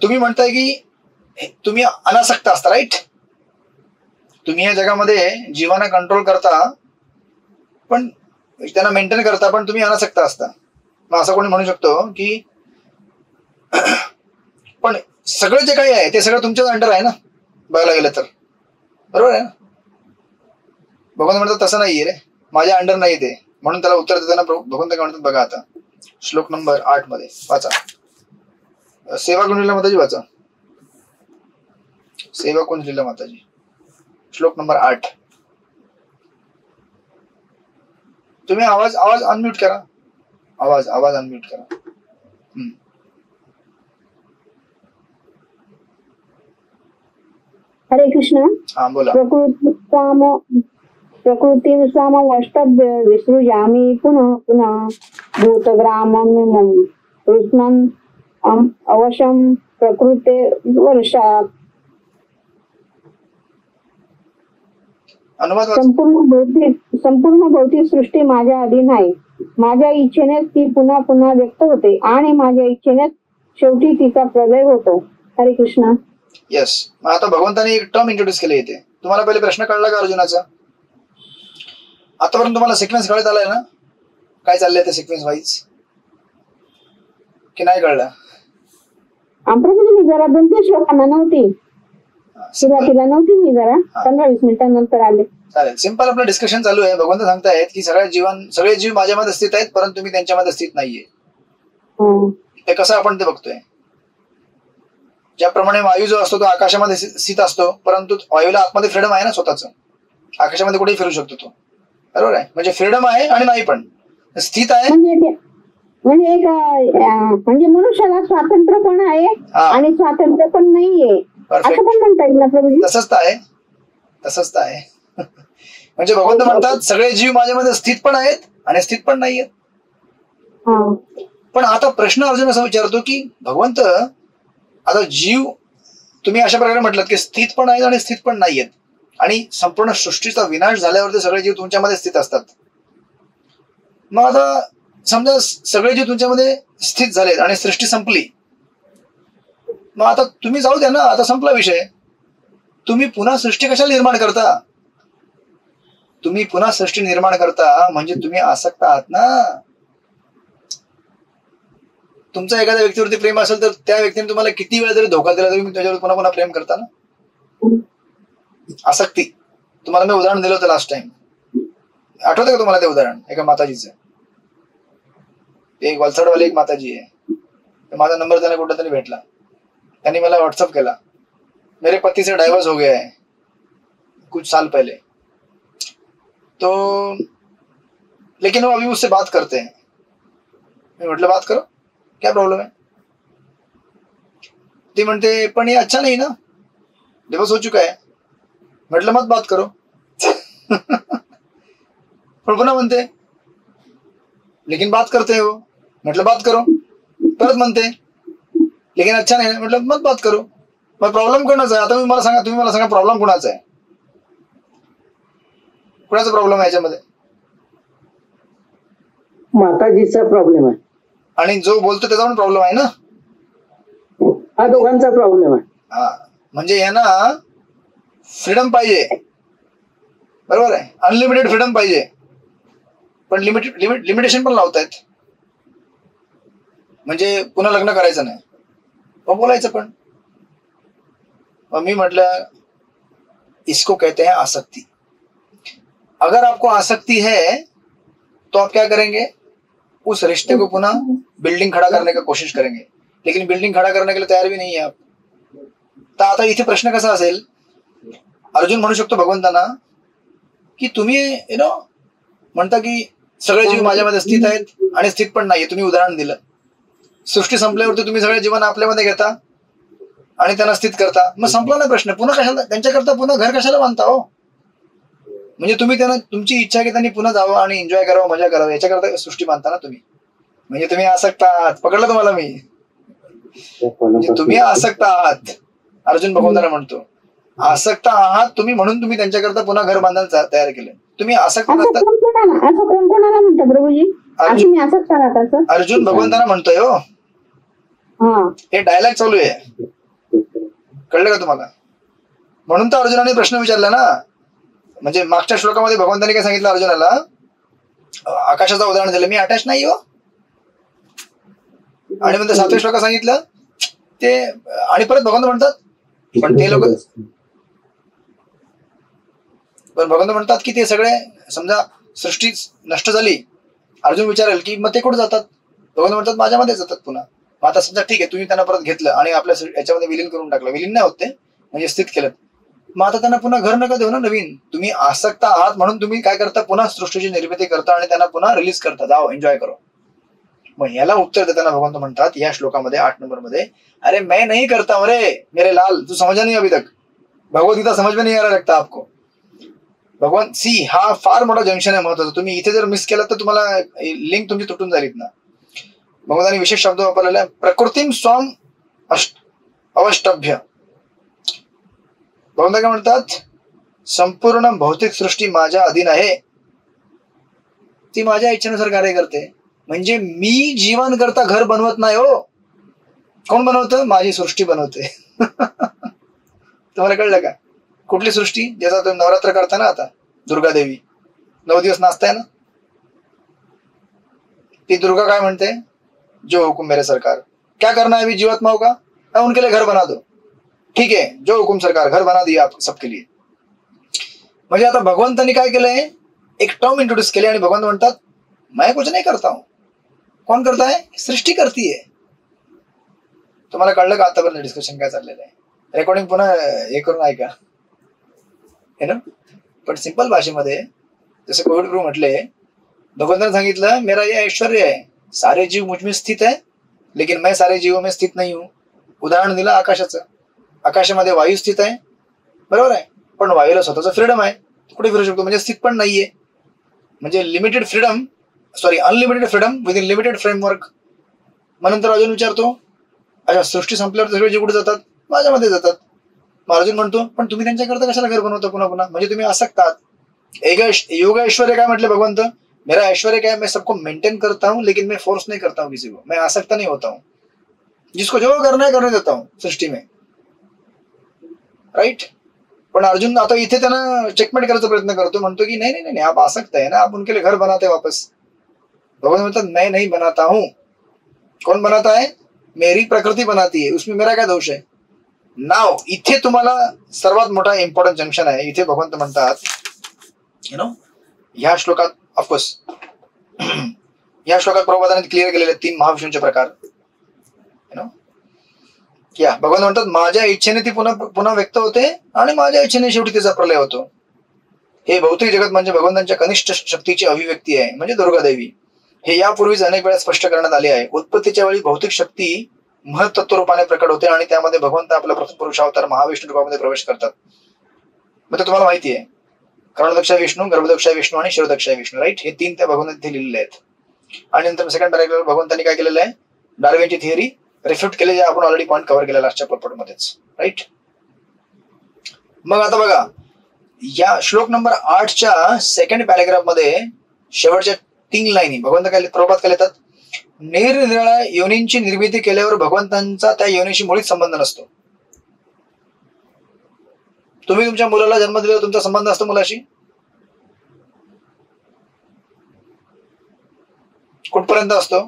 तुम्ही म्हणताय की तुम्ही अनासक्त असता. राईट. तुम्ही या जगामध्ये जीवांना कंट्रोल करता, पण त्यांना मेंटेन करता, पण तुम्ही अनासक्त असता. मग असं कोणी म्हणू शकतो की पण सगळं जे काही आहे ते सगळं तुमच्याच अंडर आहे ना, बघायला गेलं तर. बरोबर आहे ना. भगवंत म्हणतात तसं नाहीये रे, माझ्या अंडर नाही ते. म्हणून त्याला उत्तर देताना भगवंत काय म्हणतात बघा आता, श्लोक नंबर 8 मध्ये वाचा. सेवा कुंजलीला माताजी वाचा. सेवा कुंजलीला माताजी श्लोक नंबर 8. तुम्ही आवाज अनम्यूट करा. आवाज अनम्यूट करा. हरे कृष्ण. हा बोला. प्रकृतीं सामवष्टभ्य विसृजामि पुनः पुनः भूतग्रामं कृष्णं अवशं प्रकृते वर्षात. संपूर्ण भौतिक सृष्टी माझ्या अधीन आहे. माझ्या इच्छेनेच ती पुन्हा पुन्हा व्यक्त होते आणि माझ्या इच्छेनेच शेवटी तिचा प्रलय होतो. हरे कृष्ण. येस. आता भगवंतांनी एक टर्म इंट्रोड्यूस केले इथे. तुम्हाला पहिले प्रश्न कळला का अर्जुनाचा? आतापर्यंत तुम्हाला सिक्वेन्स कळत आलाय ना, काय चाललंय ते सिक्वेन्स वाईज, की नाही कळलं? मी जरा 2-3 श्लोकांना नव्हती, सुरुवातीला नव्हती मी, जरा 15-20 मिनिटांनंतर आले. चालेल. सिंपल आपलं डिस्कशन चालू आहे. भगवंत सांगतायत की सगळे जीव माझ्यामध्ये स्थित आहेत, परंतु मी त्यांच्यामध्ये स्थित नाहीये. ते कसं आपण ते बघतोय. ज्याप्रमाणे वायू जो असतो तो आकाशामध्ये स्थित असतो, परंतु वायूला आतमध्ये फ्रीडम आहे ना स्वतःच. आकाशामध्ये कुठेही फिरू शकतो तो. बरोबर आहे. म्हणजे फ्रीडम आहे आणि नाही पण स्थित आहे. म्हणजे एक म्हणजे मनुष्याला स्वातंत्र्य पण आहे आणि स्वातंत्र्य पण नाहीये, असं पण म्हणता येईल ना प्रभूजी? तसंच आहे. म्हणजे भगवंत म्हणतात सगळे जीव माझ्यामध्ये स्थित पण आहेत आणि स्थित पण नाहीयेत. पण आता प्रश्न अर्जुन असा विचारतो की भगवंत, आता जीव तुम्ही अशा प्रकारे म्हटलं की स्थित पण आहेत आणि स्थित पण नाहीयेत, आणि संपूर्ण सृष्टीचा विनाश झाल्यावरती सगळे जीव तुमच्यामध्ये स्थित असतात. मग आता समजा सगळे जीव तुमच्यामध्ये स्थित झालेत आणि सृष्टी संपली, मग आता तुम्ही जाऊ द्या ना, आता संपला विषय. तुम्ही पुन्हा सृष्टी कशाला निर्माण करता? तुम्ही पुन्हा सृष्टी निर्माण करता म्हणजे तुम्ही आसक्त आहात ना. तुमचा एखाद्या व्यक्तीवरती प्रेम असेल तर त्या व्यक्तीने तुम्हाला किती वेळा जरी धोका दिला तरी त्याच्यावर पुन्हा पुन्हा प्रेम करता ना. आसक्ती. तुम्हाला मी उदाहरण दिलं होतं लास्ट टाइम, आठवतं का तुम्हाला ते उदाहरण? एका माताजीचं. एक वलसाडवाली एक माताजी आहे. माझा नंबर त्यांना कुठं तरी भेटला, त्यांनी मला व्हाट्सअप केला, मेरे पति से डाइवोर्स हो गया है कुछ साल पहले, तो लेकिन वो अभी मुझसे बात करते हैं. मैं म्हटलं बात करो, क्या प्रॉब्लम है? ती म्हणते पण ये अच्छा नहीं ना, डिवोर्स हो चुका है. म्हटलं मत बात करो. पण पुन्हा म्हणते लेकिन बात करते हो. म्हटलं बात करो. परत म्हणते लेकिन अच्छा नाही. म्हटलं मत बात करो. मग प्रॉब्लेम कोणाचा आहे? आता तुम्ही मला सांगा प्रॉब्लेम कोणाचा आहे? कुणाचा प्रॉब्लेम आहे याच्यामध्ये? माताजीचा प्रॉब्लेम आहे. आणि जो बोलतो त्याचा पण प्रॉब्लेम आहे ना. हा दोघांचा प्रॉब्लेम आहे. हा, म्हणजे यांना फ्रीडम पाहिजे. बरोबर आहे. अनलिमिटेड फ्रीडम पाहिजे, पण लिमिटेशन पण लावतायत. म्हणजे पुन्हा लग्न करायचं नाही, पण बोलायचं पण. मी म्हटलं इसको कहते हैं आसक्ति. अगर आपको आसक्ति है तो आप क्या करेंगे? उस रिश्ते को पुनः बिल्डिंग खड़ा करने का कोशिश करेंगे, लेकिन बिल्डिंग खड़ा करने के लिए तयार भी नहीं है आप. तर आता इथे प्रश्न कसा असेल? अर्जुन म्हणू शकतो भगवंतांना की तुम्ही म्हणता की सगळे जीव माझ्यामध्ये स्थित आहेत आणि स्थित पण नाहीये. तुम्ही उदाहरण दिलं, सृष्टी संपल्यावरती तुम्ही सगळे जीवन आपल्यामध्ये घेता आणि त्यांना स्थित करता. मग संपला नाही प्रश्न. पुन्हा कशाला त्यांच्याकरता पुन्हा घर कशाला बांधता हो? म्हणजे तुम्ही त्यांना तुमची इच्छा की त्यांनी पुन्हा जावं आणि एन्जॉय करावं, मजा करावं, याच्याकरता सृष्टी बांधता ना तुम्ही. म्हणजे तुम्ही आसक्त आहात. पकडलं तुम्हाला मी. म्हणजे तुम्ही आसक्त आहात. अर्जुन भगवंतांना म्हणतो आसक्त आहात तुम्ही, म्हणून तुम्ही त्यांच्याकरता पुन्हा घर बांधायला तयार केलं. तुम्ही आसक्त नसता. कोण कोणाला म्हणतं प्रभूजी? अर्जुन भगवंतांना म्हणतोय हो. हे डायलॉग चालू आहे, कळलं का तुम्हाला? म्हणून तर अर्जुनाने प्रश्न विचारला ना. म्हणजे मागच्या श्लोकामध्ये भगवंतांनी काय सांगितलं अर्जुनाला? आकाशाचं उदाहरण दिलं, मी अटॅच नाही हो. आणि नंतर 7व्या श्लोकात सांगितलं ते, आणि परत भगवंत म्हणतात भगवंत म्हणतात की ते सगळे समजा सृष्टी नष्ट झाली, अर्जुन विचारेल की मग ते कुठे जातात? भगवंत म्हणतात माझ्यामध्ये जातात पुन्हा. मग आता समजा ठीक आहे, तुम्ही त्यांना परत घेतलं आणि आपल्या याच्यामध्ये विलीन करून टाकलं. विलीन नाही होत ते, म्हणजे स्थित केलं. मग आता त्यांना पुन्हा घर नका देऊ ना नवीन. तुम्ही आसक्त आहात म्हणून तुम्ही काय करता? पुन्हा सृष्टीची निर्मिती करता आणि त्यांना पुन्हा रिलीज करता, जाओ एन्जॉय करो. मग याला उत्तर देताना भगवंत म्हणतात या श्लोकामध्ये 8 नंबरमध्ये, अरे मैं नहीं करता हूं रे मेरे लाल, तू समझा नहीं अभी तक. भगवद्गीता समझ में नहीं आ रहा लगता आपको. भगवान सी, हा फार मोठा जंक्शन आहे महत्वाचा. तुम्ही इथे जर मिस केलं तर तुम्हाला लिंक तुमची तुटून जाईल ना. भगवंतांनी विशेष शब्द वापरलेला आहे, प्रकृतीम स्वाम अवष्टभ्य. भगवंत काय म्हणतात? संपूर्ण भौतिक सृष्टी माझ्या अधीन आहे, ती माझ्या इच्छेनुसार कार्य करते. म्हणजे मी जीवन करता घर बनवत नाही हो. कोण बनवतं? माझी सृष्टी बनवते. तुम्हाला कळलं का? कुठली सृष्टी? ज्याचा तुम्ही नवरात्र करता ना, आता दुर्गा देवी 9 दिवस नाचताय ना, ती दुर्गा काय म्हणते? जो हुकुम मेरे सरकार, क्या करना है अभी जीवात्माओं का? मैं उनके लिए घर बना दो. ठीक है, जो हुकुम सरकार, घर बना दिया आप सबके लिए. म्हणजे आता भगवंतांनी काय केलंय? एक टर्म इंट्रोड्यूस केली आणि भगवंत म्हणतात मैं कुछ नहीं करता हूं. कोण करताय? सृष्टी करतीये. तुम्हाला कळलं का आतापर्यंत डिस्कशन काय चाललेलं आहे? रेकॉर्डिंग पुन्हा हे करून ऐका, है ना. पण सिंपल भाषेमध्ये जसं कोविड गुरु म्हटले, भगवंताने सांगितलं मेरा ये ऐश्वर्य है, सारे जीव मुझ में स्थित है, लेकिन मैं सारे जीवों में स्थित नहीं हूं. उदाहरण दिलं आकाशाचं. आकाशामध्ये वायू स्थित आहे, बरोबर आहे, पण वायूला स्वतःचं फ्रीडम आहे, कुठे फिरू शकतो, म्हणजे स्थित पण नाहीये. म्हणजे limited freedom, sorry unlimited freedom with in limited framework. मग नंतर अर्जुन विचारतो, अच्छा सृष्टी संपल्यावर सगळे जे कुठे जातात? माझ्यामध्ये जातात. मग अर्जुन म्हणतो पण तुम्ही त्यांच्याकरता कशाला घर बनवता पुन्हा पुन्हा? म्हणजे तुम्ही आसक्त आहात. योग ऐश्वर्य काय म्हटले भगवंत? मेरा ऐश्वर्य क्या है, मैं सबको मेंटेन करता हूं, लेकिन मैं फोर्स नहीं करता हूं किसी को. मैं आसक्त नहीं होता हूं, जिसको जो करना है करने देता हूं सृष्टी में, राइट. पण अर्जुन आता इथे त्यांना चेकमेट करायचा प्रयत्न करतो, म्हणतो की नहीं नहीं नहीं, आप आसक्त है ना, आप उनके लिए घर बनाते वापस. भगवान म्हणतात मैं नहीं बनाता हूं. कौन बनाता है? मेरी प्रकृती बनाती है, उसमें मेरा क्या दोष है? नाव इथे तुम्हाला सर्वात मोठा इम्पॉर्टंट जंक्शन आहे. इथे भगवंत म्हणतात ह्या श्लोकात, ऑफकोर्स ह्या श्लोकात प्रभुपादांनी क्लिअर केलेले 3 महाविष्णूंचे प्रकार. भगवंत म्हणतात माझ्या इच्छेने ती पुन्हा व्यक्त होते आणि माझ्या इच्छेने शेवटी तिचा प्रलय होतो. हे भौतिक जगत म्हणजे भगवंतांच्या कनिष्ठ शक्तीची अभिव्यक्ती आहे, म्हणजे दुर्गा देवी. हे यापूर्वीच अनेक वेळा स्पष्ट करण्यात आले आहे. उत्पत्तीच्या वेळी भौतिक शक्ती महत्त्व रूपाने प्रकट होते आणि त्यामध्ये भगवंत आपला प्रथम पुरुषावतार महाविष्णू रूपामध्ये प्रवेश करतात. मग ते तुम्हाला माहिती आहे, कर्णदक्ष विष्णू, गर्भदक्ष विष्णू आणि शिरोदक्ष विष्णू, राईट. हे 3 त्या भगवंत इथे लिहिलेले आहेत. आणि नंतर सेकंड पॅराग्राफ भगवंतांनी काय केलेलं आहे? डार्विनची थिअरी रिफ्यूट केले, जे आपण ऑलरेडी पॉईंट कव्हर केलेला लास्टच्या पॉडकास्टमध्येच, राईट. मग आता बघा या श्लोक नंबर 8च्या सेकंड पॅराग्राफ मध्ये शेवटच्या 3 लाईनी भगवंत काय प्रभुपाद काय लिहितात? निरनिराळ्या योनींची निर्मिती केल्यावर भगवंतांचा त्या योनीशी मुळीच संबंध नसतो. तुम्ही तुमच्या मुलाला जन्म दिल्यावर तुमचा संबंध असतो मुलाशी? कुठपर्यंत असतो?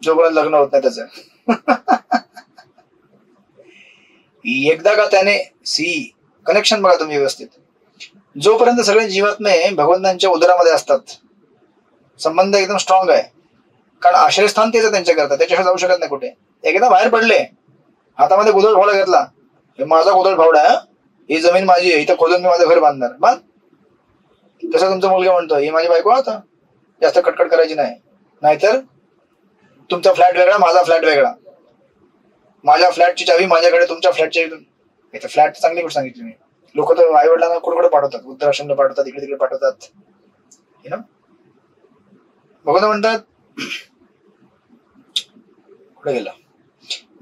जोपर्यंत लग्न होत नाही त्याचं. एकदा का त्याने कनेक्शन बघा तुम्ही व्यवस्थित. जोपर्यंत सगळे जीवात्मे भगवंतांच्या उदरामध्ये असतात, संबंध एकदम स्ट्रॉंग आहे, कारण आश्रयस्थान तेच त्यांच्याकरता, त्याच्याशिवाय जाऊ शकत नाही कुठे. एकदा बाहेर पडले, हातामध्ये गोदळ फावडा घेतला, हे माझा गोदळ फावडा आहे, ही जमीन माझी आहे, इथं खोदून मी माझं घर बांधणार. बांध. तसं तुमचा मुलगा म्हणतो ही माझी बायको, आता जास्त कटकट करायची नाही, नाहीतर तुमचा फ्लॅट वेगळा, माझा फ्लॅट वेगळा, माझ्या फ्लॅटची चावी माझ्याकडे, तुमच्या फ्लॅटची. इथं फ्लॅट चांगली गोष्ट सांगितली मी. लोक तर आई वडिलांना कुठे पाठवतात, वृद्धाश्रमला पाठवतात, इकडे तिकडे पाठवतात. भगवान म्हणतात कुठे गेला,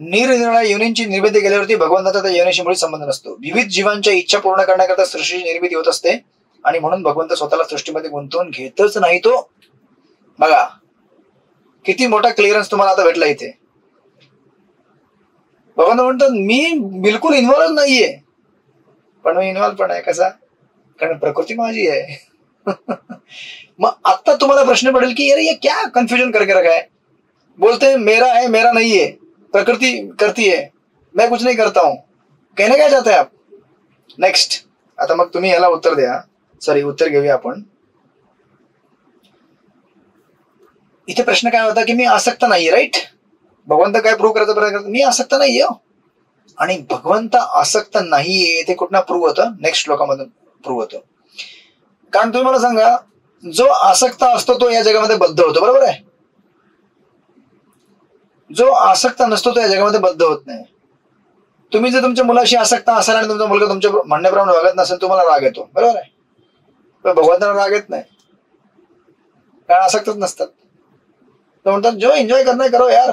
निरनिराळ्या योनींची निर्मिती केल्यावरती भगवंताचा त्या योनीशी मुळीच संबंध नसतो. विविध जीवांच्या इच्छा पूर्ण करण्याकरता सृष्टीची निर्मिती होत असते आणि म्हणून भगवंत स्वतःला सृष्टीमध्ये गुंतवून घेतच नाही. तो बघा किती मोठा क्लिअरन्स तुम्हाला आता भेटला इथे. भगवंत म्हणतात मी बिलकुल इन्व्हॉल्व नाहीये, पण मी इन्व्हॉल्व पण आहे. कसा? कारण प्रकृती माझी आहे. मग आता तुम्हाला प्रश्न पडेल की अरे ये क्या कंफ्यूजन करके रखा है, बोलते मेरा है मेरा नहीं है, प्रकृति करती है, मैं कुछ नहीं करता हूं, कहने क्या चाहते हैं आप? नेक्स्ट. आता मग तुम्ही याला उत्तर द्या. उत्तर घेऊया आपण. इथे प्रश्न काय होता की मी आसक्त नाहीये, राईट? भगवंत काय प्रूव्ह करायचा प्रयत्न करतो, मी आसक्त नाहीये. आणि भगवंत आसक्त नाहीये ते कुठनं प्रूव्ह होतं? नेक्स्ट श्लोकामधून प्रूव्ह होतं. कारण तुम्ही मला सांगा, जो आसक्त असतो तो या जगामध्ये बद्ध होतो, बरोबर आहे? जो आसक्त नसतो तो या जगामध्ये बद्ध होत नाही. तुम्ही जर तुमच्या मुलाशी आसक्त असाल आणि तुमचा मुलगा तुमच्या म्हणण्याप्रमाणे वागत नसेल, तुम्हाला राग येतो, बरोबर आहे? पण भगवंतांना राग येत नाही, कारण आसक्तच नसतात. तो म्हणतात जो एंजॉय करना है करो यार,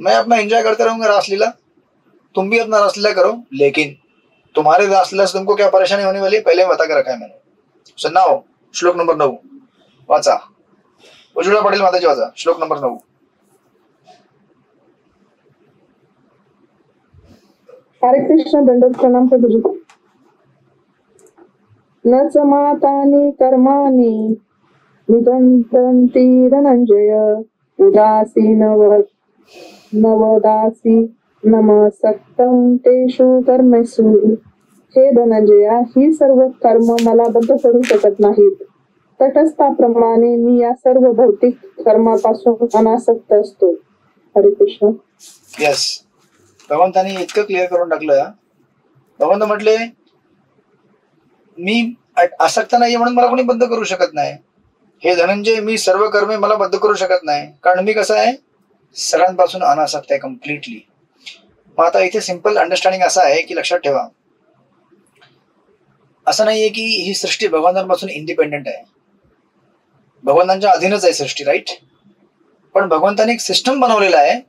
मैं अपना एंजॉय करते रहूंगा रासलीला, तुम भी अपना रासलीला करो, लेकिन तुम्हारे रासलीला से तुमको क्या परेशानी होने वाली है पहले बता के रखा है मैंने. सो नाउ श्लोक नंबर 9 वाचा. उज्ज्वला पाटील माताजी वाचा श्लोक नंबर 9. हरे कृष्ण. दंडोत प्रणाम प्रभुजी. न च मातानि कर्माणि निबंधन्ति धनंजय, उदासीन नवदासी नमसक्तं तेषु कर्मेषु. हे धनंजया, ही सर्व कर्म मला बद्ध करू शकत नाहीत. तटस्थाप्रमाणे मी या सर्व भौतिक कर्मापासून अनासक्त असतो. हरे कृष्ण. येस, भगवंतांनी इतकं क्लिअर करून टाकलं. भगवंत म्हटले मी आसक्त नाहीये म्हणून मला कोणी बद्ध करू शकत नाही. हे धनंजय, मी सर्व कर्मे मला बद्ध करू शकत नाही, कारण मी कसं आहे, सगळ्यांपासून अनासक्त आहे कम्प्लिटली. मग आता इथे सिंपल अंडरस्टँडिंग असा आहे की लक्षात ठेवा, असं नाहीये की ही सृष्टी भगवंतांपासून इंडिपेंडेंट आहे. भगवंतांच्या अधीनच आहे सृष्टी, राईट? पण भगवंतांनी एक सिस्टम बनवलेला आहे.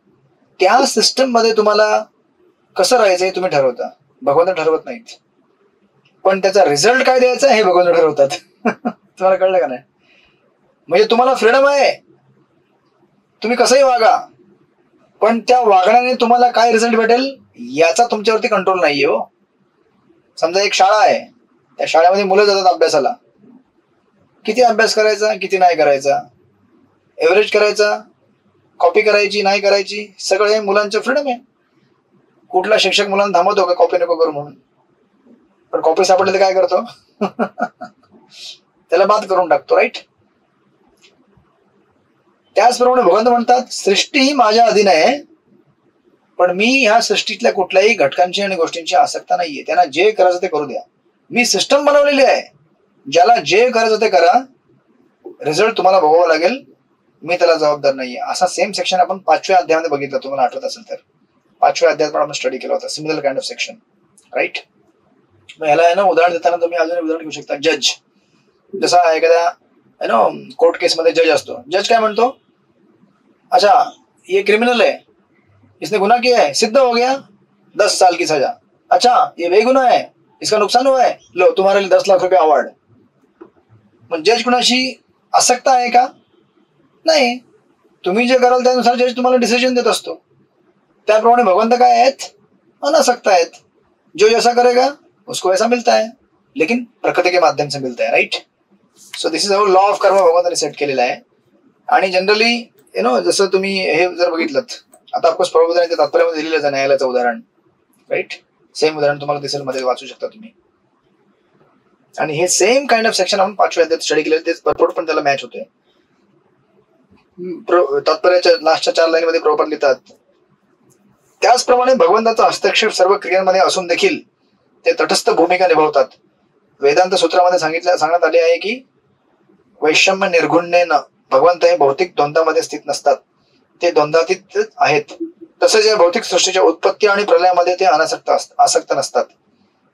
त्या सिस्टम मध्ये तुम्हाला कसं राहायचंय तुम्ही ठरवता, भगवंत ठरवत नाहीत. पण त्याचा रिझल्ट काय द्यायचा हे भगवंत ठरवतात. तुम्हाला कळलं का नाही? म्हणजे तुम्हाला फ्रीडम आहे, तुम्ही कसंही वागा, पण त्या वागण्याने तुम्हाला काय रिझल्ट भेटेल याचा तुमच्यावरती कंट्रोल नाहीये. हो, समजा एक शाळा आहे, त्या शाळेमध्ये मुलं जातात अभ्यासाला. किती अभ्यास करायचा, किती नाही करायचा, एव्हरेज करायचा, कॉपी करायची नाही करायची, सगळे मुलांचं फ्रीडम आहे. कुठला शिक्षक मुलांना थांबवतो का कॉपी नको करू म्हणून? पण कॉपी सापडले तर काय करतो? त्याला बाद करून टाकतो, राईट? त्याचप्रमाणे भगवंत म्हणतात सृष्टी ही माझ्या अधीन आहे, पण मी ह्या सृष्टीतल्या कुठल्याही घटकांची आणि गोष्टींची आसक्ता नाहीये. त्यांना जे करायचं ते करू द्या. मी सिस्टम बनवलेली आहे, ज्याला जे करायचं ते करा, रिझल्ट तुम्हाला भोगावा लागेल, मी त्याला जबाबदार नाहीये. असा सेम सेक्शन आपण 5व्या अध्यायामध्ये बघितलं, तुम्हाला आठवत असेल तर. 5व्या अध्यायात पण आपण स्टडी केला होता, similar kind of section, right? मग ह्याला आहे ना उदाहरण देताना तुम्ही अजून उदाहरण घेऊ शकता. जज, जसा एखाद्या कोर्ट केस मध्ये जज असतो. जज काय म्हणतो, अच्छा ये क्रिमिनल है, इसने गुनाह किया है, सिद्ध हो गया 10 साल की सजा. अच्छा ये बेगुनाह है, इसका नुकसान हुआ है, लो तुम्हारे लिए 10 लाख रुपये अवॉर्ड. मग जज कुणाशी आसक्त आहे का? नाही. तुम्ही जे कराल त्यानुसार जज तुम्हाला डिसिजन देत असतो. त्याप्रमाणे भगवंत काय आहेत, अनासक्त आहेत. जो जैसा करेगा उसको वैसा मिलता है, लेकिन प्रकृति के माध्यम से मिलता है, right? So this is our law of कर्म भगवंतांनी सेट केलेला आहे. आणि जनरली जसं तुम्ही हे जर बघितलं, आता ऑफकोर्स प्रभुपादांनी ते तात्पर्यामध्ये दिलेलं आहे न्यायालयाचं उदाहरण, राईट? सेम उदाहरण तुम्हाला दिसेल, मध्ये वाचू शकता तुम्ही. आणि हे सेम काइंड ऑफ सेक्शन आपण 5व्या अध्यायात स्टडी केलेलं, तेच परपोर्ट पण त्याला मॅच होते. तात्पर्याच्या लास्टच्या 4 लाईन मध्ये प्रॉपर लिहितात, त्याचप्रमाणे भगवंताचा हस्तक्षेप सर्व क्रियांमध्ये असून देखील ते तटस्थ भूमिका निभावतात. वेदांत सूत्रामध्ये सांगण्यात आले आहे की वैषम्य निर्गुण्येन भगवंत हे भौतिक द्वंद्वामध्ये स्थित नसतात, ते द्वंद्वातीत आहेत. तसेच या भौतिक सृष्टीच्या उत्पत्ती आणि प्रलयामध्ये ते आसक्त नसतात.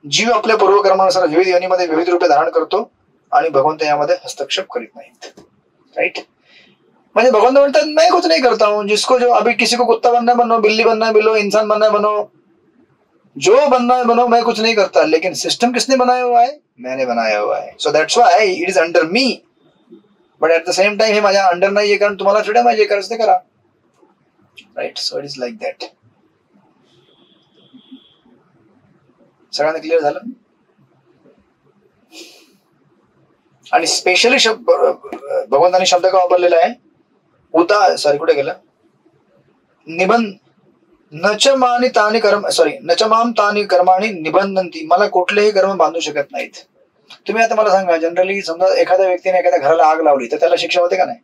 जीव आपल्या पूर्वकर्मानुसार विविध योनीमध्ये विविध रूपे धारण करतो आणि भगवंत यामध्ये हस्तक्षेप करीत नाहीत. राईट. म्हणजे भगवंत म्हणतात मैं कुछ नहीं करता हूँ, जिसको जो अभी किसी को कुत्ता बनना है बनो, बिल्ली बनना है बिलो, इंसान बनना है बनो, जो बनना है बनो, मैं कुछ नहीं करता. लेकिन सिस्टम किसने बनाया हुआ है? मैंने बनाया हुआ है. सो दैट्स व्हाई it is under me. But at the same time हे माझ्या अंडर नाहीये, कारण तुम्हाला फ्रीडम आहे, जे करायचं ते करा. Right. So it is like that. सगळ्यांना क्लिअर झालं? आणि स्पेशली भगवंतांनी शब्द का वापरलेला आहे? कुठे गेला? निबंध नचमानी तानी कर्म नचमाम तानी कर्माणी निबंधंती. मला कुठलेही कर्म बांधू शकत नाहीत. तुम्ही आता मला सांगा, जनरली समजा एखाद्या व्यक्तीने एखाद्या घराला आग लावली तर त्याला शिक्षा होते का नाही?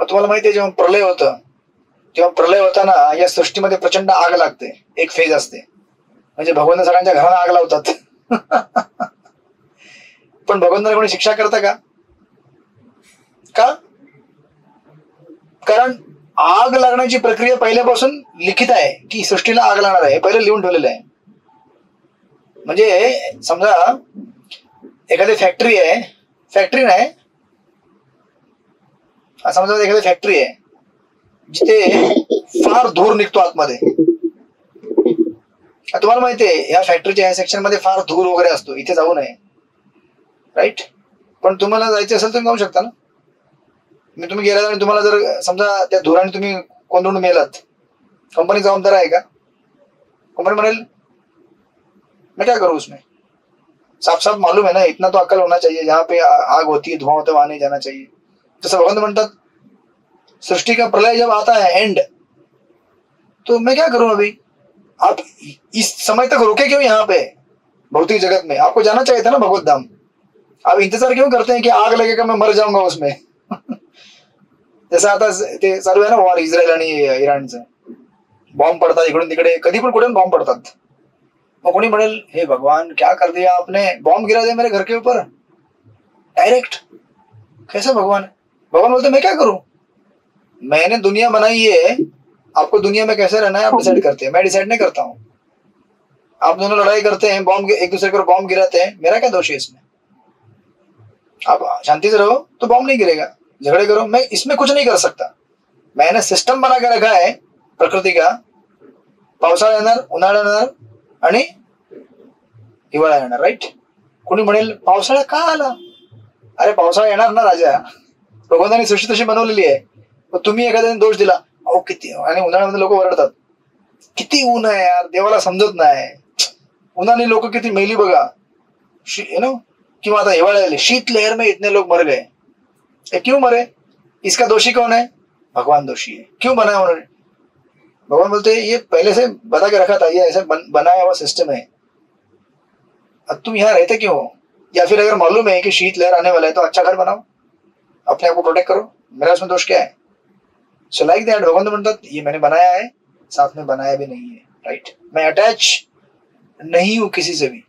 तुम्हाला माहिती आहे, जेव्हा प्रलय होतं तेव्हा प्रलय होताना या सृष्टीमध्ये प्रचंड आग लागते. एक फेज असते, म्हणजे भगवंत सगळ्यांच्या घराला आग लावतात. पण भगवंताला कोणी शिक्षा करतं का? कारण आग लागण्याची प्रक्रिया पहिल्यापासून लिखित आहे की सृष्टीला आग लागणार आहे, पहिले लिहून ठेवलेलं आहे. म्हणजे समजा एखादी फॅक्टरी नाही, समजा एखादी फॅक्टरी आहे जिथे फार धूर निघतो आतमध्ये. तुम्हाला माहितीये या फॅक्टरीच्या ह्या सेक्शन मध्ये फार धूर वगैरे असतो, इथे जाऊ नये. राईट. पण तुम्हाला जायचं असेल तुम्ही जाऊ शकता ना. मी तुम्ही गेला आणि तुम्हाला जर समजा त्या धुराने तुम्ही कोंदून मेलात, कंपनी जबाबदार आहे का? कंपनी म्हणेल मैं क्या करूं उसमें, साफ साफ मालूम है ना, इतना तो अक्ल होना चाहिए, जहां पे आग होती है धुआं होता है वहां नहीं जाना चाहिए. जैसे भगवंत म्हणतात सृष्टि का प्रलय जब आता है एंड, तो मैं क्या करूं अभी, आप इस समय तक रुके क्यों यहाँ पे भौतिक जगत में? आपको जाना चाहिए था ना भगवत धाम. आप इंतजार क्यों करते हैं कि आग लगेगा मैं मर जाऊंगा उसमें? जसं आता ते चालू आहे ना वॉर, इस्रायल आणि इराणचं. बॉम्ब पडतात इकडून तिकडे, कधी पण कुठे बॉम्ब पडतात. मग कोणी म्हणेल हे भगवान क्या कर दिया आपने, बॉम्ब गिरा दिया मेरे घर के ऊपर डायरेक्ट. कैसा भगवान? भगवान बोलते मैं क्या करूं, मैंने दुनिया बनाई है, आपको दुनिया में कैसे रहना है आप डिसाइड करते हैं, मैं डिसाइड नहीं करता हूं. आप दोनों लड़ाई करते हैं, बॉम्ब एक दूसरे को बॉम्ब गिराते हैं, मेरा क्या दोष है इसमें? आप शांति से रहो तो बॉम्ब नहीं गिरेगा, झगड़े करो, मैं इसमें कुछ नहीं कर सकता. मैंने सिस्टम बना के रखा है प्रकृति का. पावसाळा येणार, उन्हाळा येणार आणि हिवाळा येणार. राईट. कोणी म्हणेल पावसाळा का आला? अरे पावसाळा येणार ना राजा, भगवंतांनी सृष्टी तशी बनवलेली आहे. तुम्ही एखाद्याने दोष दिला, अहो किती, आणि उन्हाळ्यामध्ये लोक ओरडतात किती ऊन आहे यार, देवाला समजत नाही, उन्हाने लोक किती मेली बघा, यू नो. किंवा आता हिवाळा आले, शीत लहर में इतने लोग मर गए, क्यों मरे? इसका दोषी कौन है? भगवान दोषी है. क्यों बनाया उन्होंने? भगवान बोलते ये पहले से बता के रखा था, ये ऐसा बनाया हुआ सिस्टम है, अब तुम यहाँ रहते क्यों हो? या फिर अगर मालूम है कि शीत लहर आने वाला है तो अच्छा घर बनाओ, अपने आप को प्रोटेक्ट करो, मेरा उसमें दोष क्या है? सो लाइक दैट भगवान म्हणतात ये मैंने बनाया है, साथ में बनाया भी नहीं है. राइट. मैं अटैच नहीं हूं किसी से भी,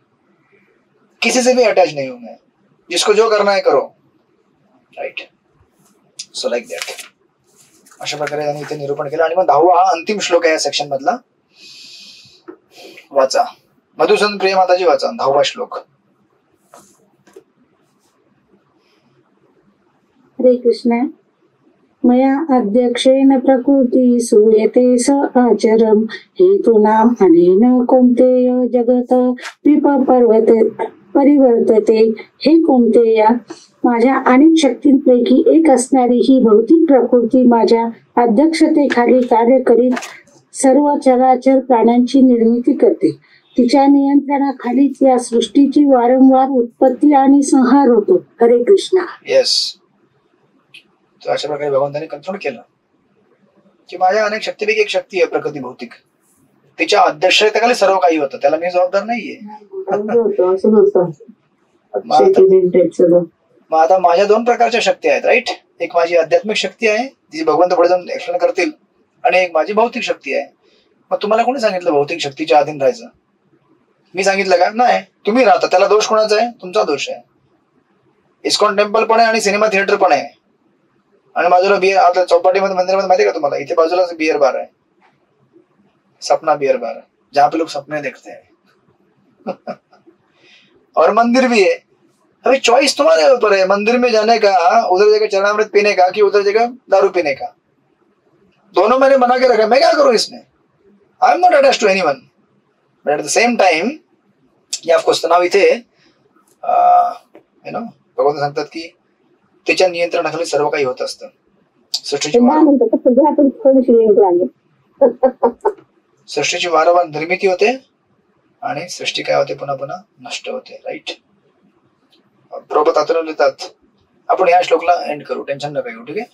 किसी से भी अटैच नहीं हूं मैं, जिसको जो करना है करो. राइट. So like that. अशा प्रकारे त्यांनी इथे निरूपण केलं. आणि मग 10वा हा अंतिम श्लोक आहे या सेक्शन मधला. वाचा मधुसूदन प्रिय माताजी, वाचा 10वा श्लोक. हरे कृष्ण. मया अध्यक्षेन प्रकृती सूयते स आचरम हेतूनाम अनेन कौन्तेय जगत परिवर्तते. हे कौन्तेया, माझ्या अनेक शक्तींपैकी एक असणारी ही भौतिक प्रकृती माझ्या अध्यक्षतेखाली कार्य करीत सर्व चराचर प्राण्यांची निर्मिती करते. तिच्या नियंत्रणाखालीच या सृष्टीची वारंवार उत्पत्ती आणि संहार होतो. हरे कृष्णा. येस. तर अशा प्रकारे भगवंतांनी कन्फर्म केलं की माझ्या अनेक शक्तीपैकी एक शक्ती आहे प्रकृती भौतिक, तिच्या अध्यक्षतेखाली सर्व काही होतं, त्याला मी जबाबदार नाहीये. मग आता माझ्या 2 प्रकारच्या शक्ती आहेत. राईट. एक माझी आध्यात्मिक शक्ती आहे, जी भगवंत पुढे जाऊन एक्सप्लेन करतील, आणि एक माझी भौतिक शक्ती आहे. मग तुम्हाला कोणी सांगितलं भौतिक शक्तीच्या अधीन राहायचं? मी सांगितलं का? नाही, तुम्ही राहता. त्याला दोष कोणाचा आहे? तुमचा दोष आहे. इस्कॉन टेम्पल पण आहे आणि सिनेमा थिएटर पण आहे आणि बाजूला बिअर, आता चौपाटीमध्ये मंदिरामध्ये माहिती का तुम्हाला, इथे बाजूला बियर बार है, सपना बियर बार, जहां पे लोग सपने देखते हैं और मंदिर भी है. अभी चॉइस तुम्हारे ऊपर है, मंदिर में जाने का, उधर जगह चरणामृत पीने का कि उधर जगह दारू पीने का. दोनों मैंने बना के रखा, मैं क्या करूं इसमें? I am not attached to anyone, but at the same time या ऑफकोर्स नाव इथे भगवान सांगतात की त्याच्या नियंत्रणाखाली सर्व काही होत असतं. सृष्टीची वारंवार निर्मिती होते आणि सृष्टी काय होते? पुन्हा पुन्हा नष्ट होते. राईट. प्रभुपाद तात्पर्य लिहितात. आपण या श्लोकला एंड करू, टेन्शन नका घेऊ, ठीक आहे?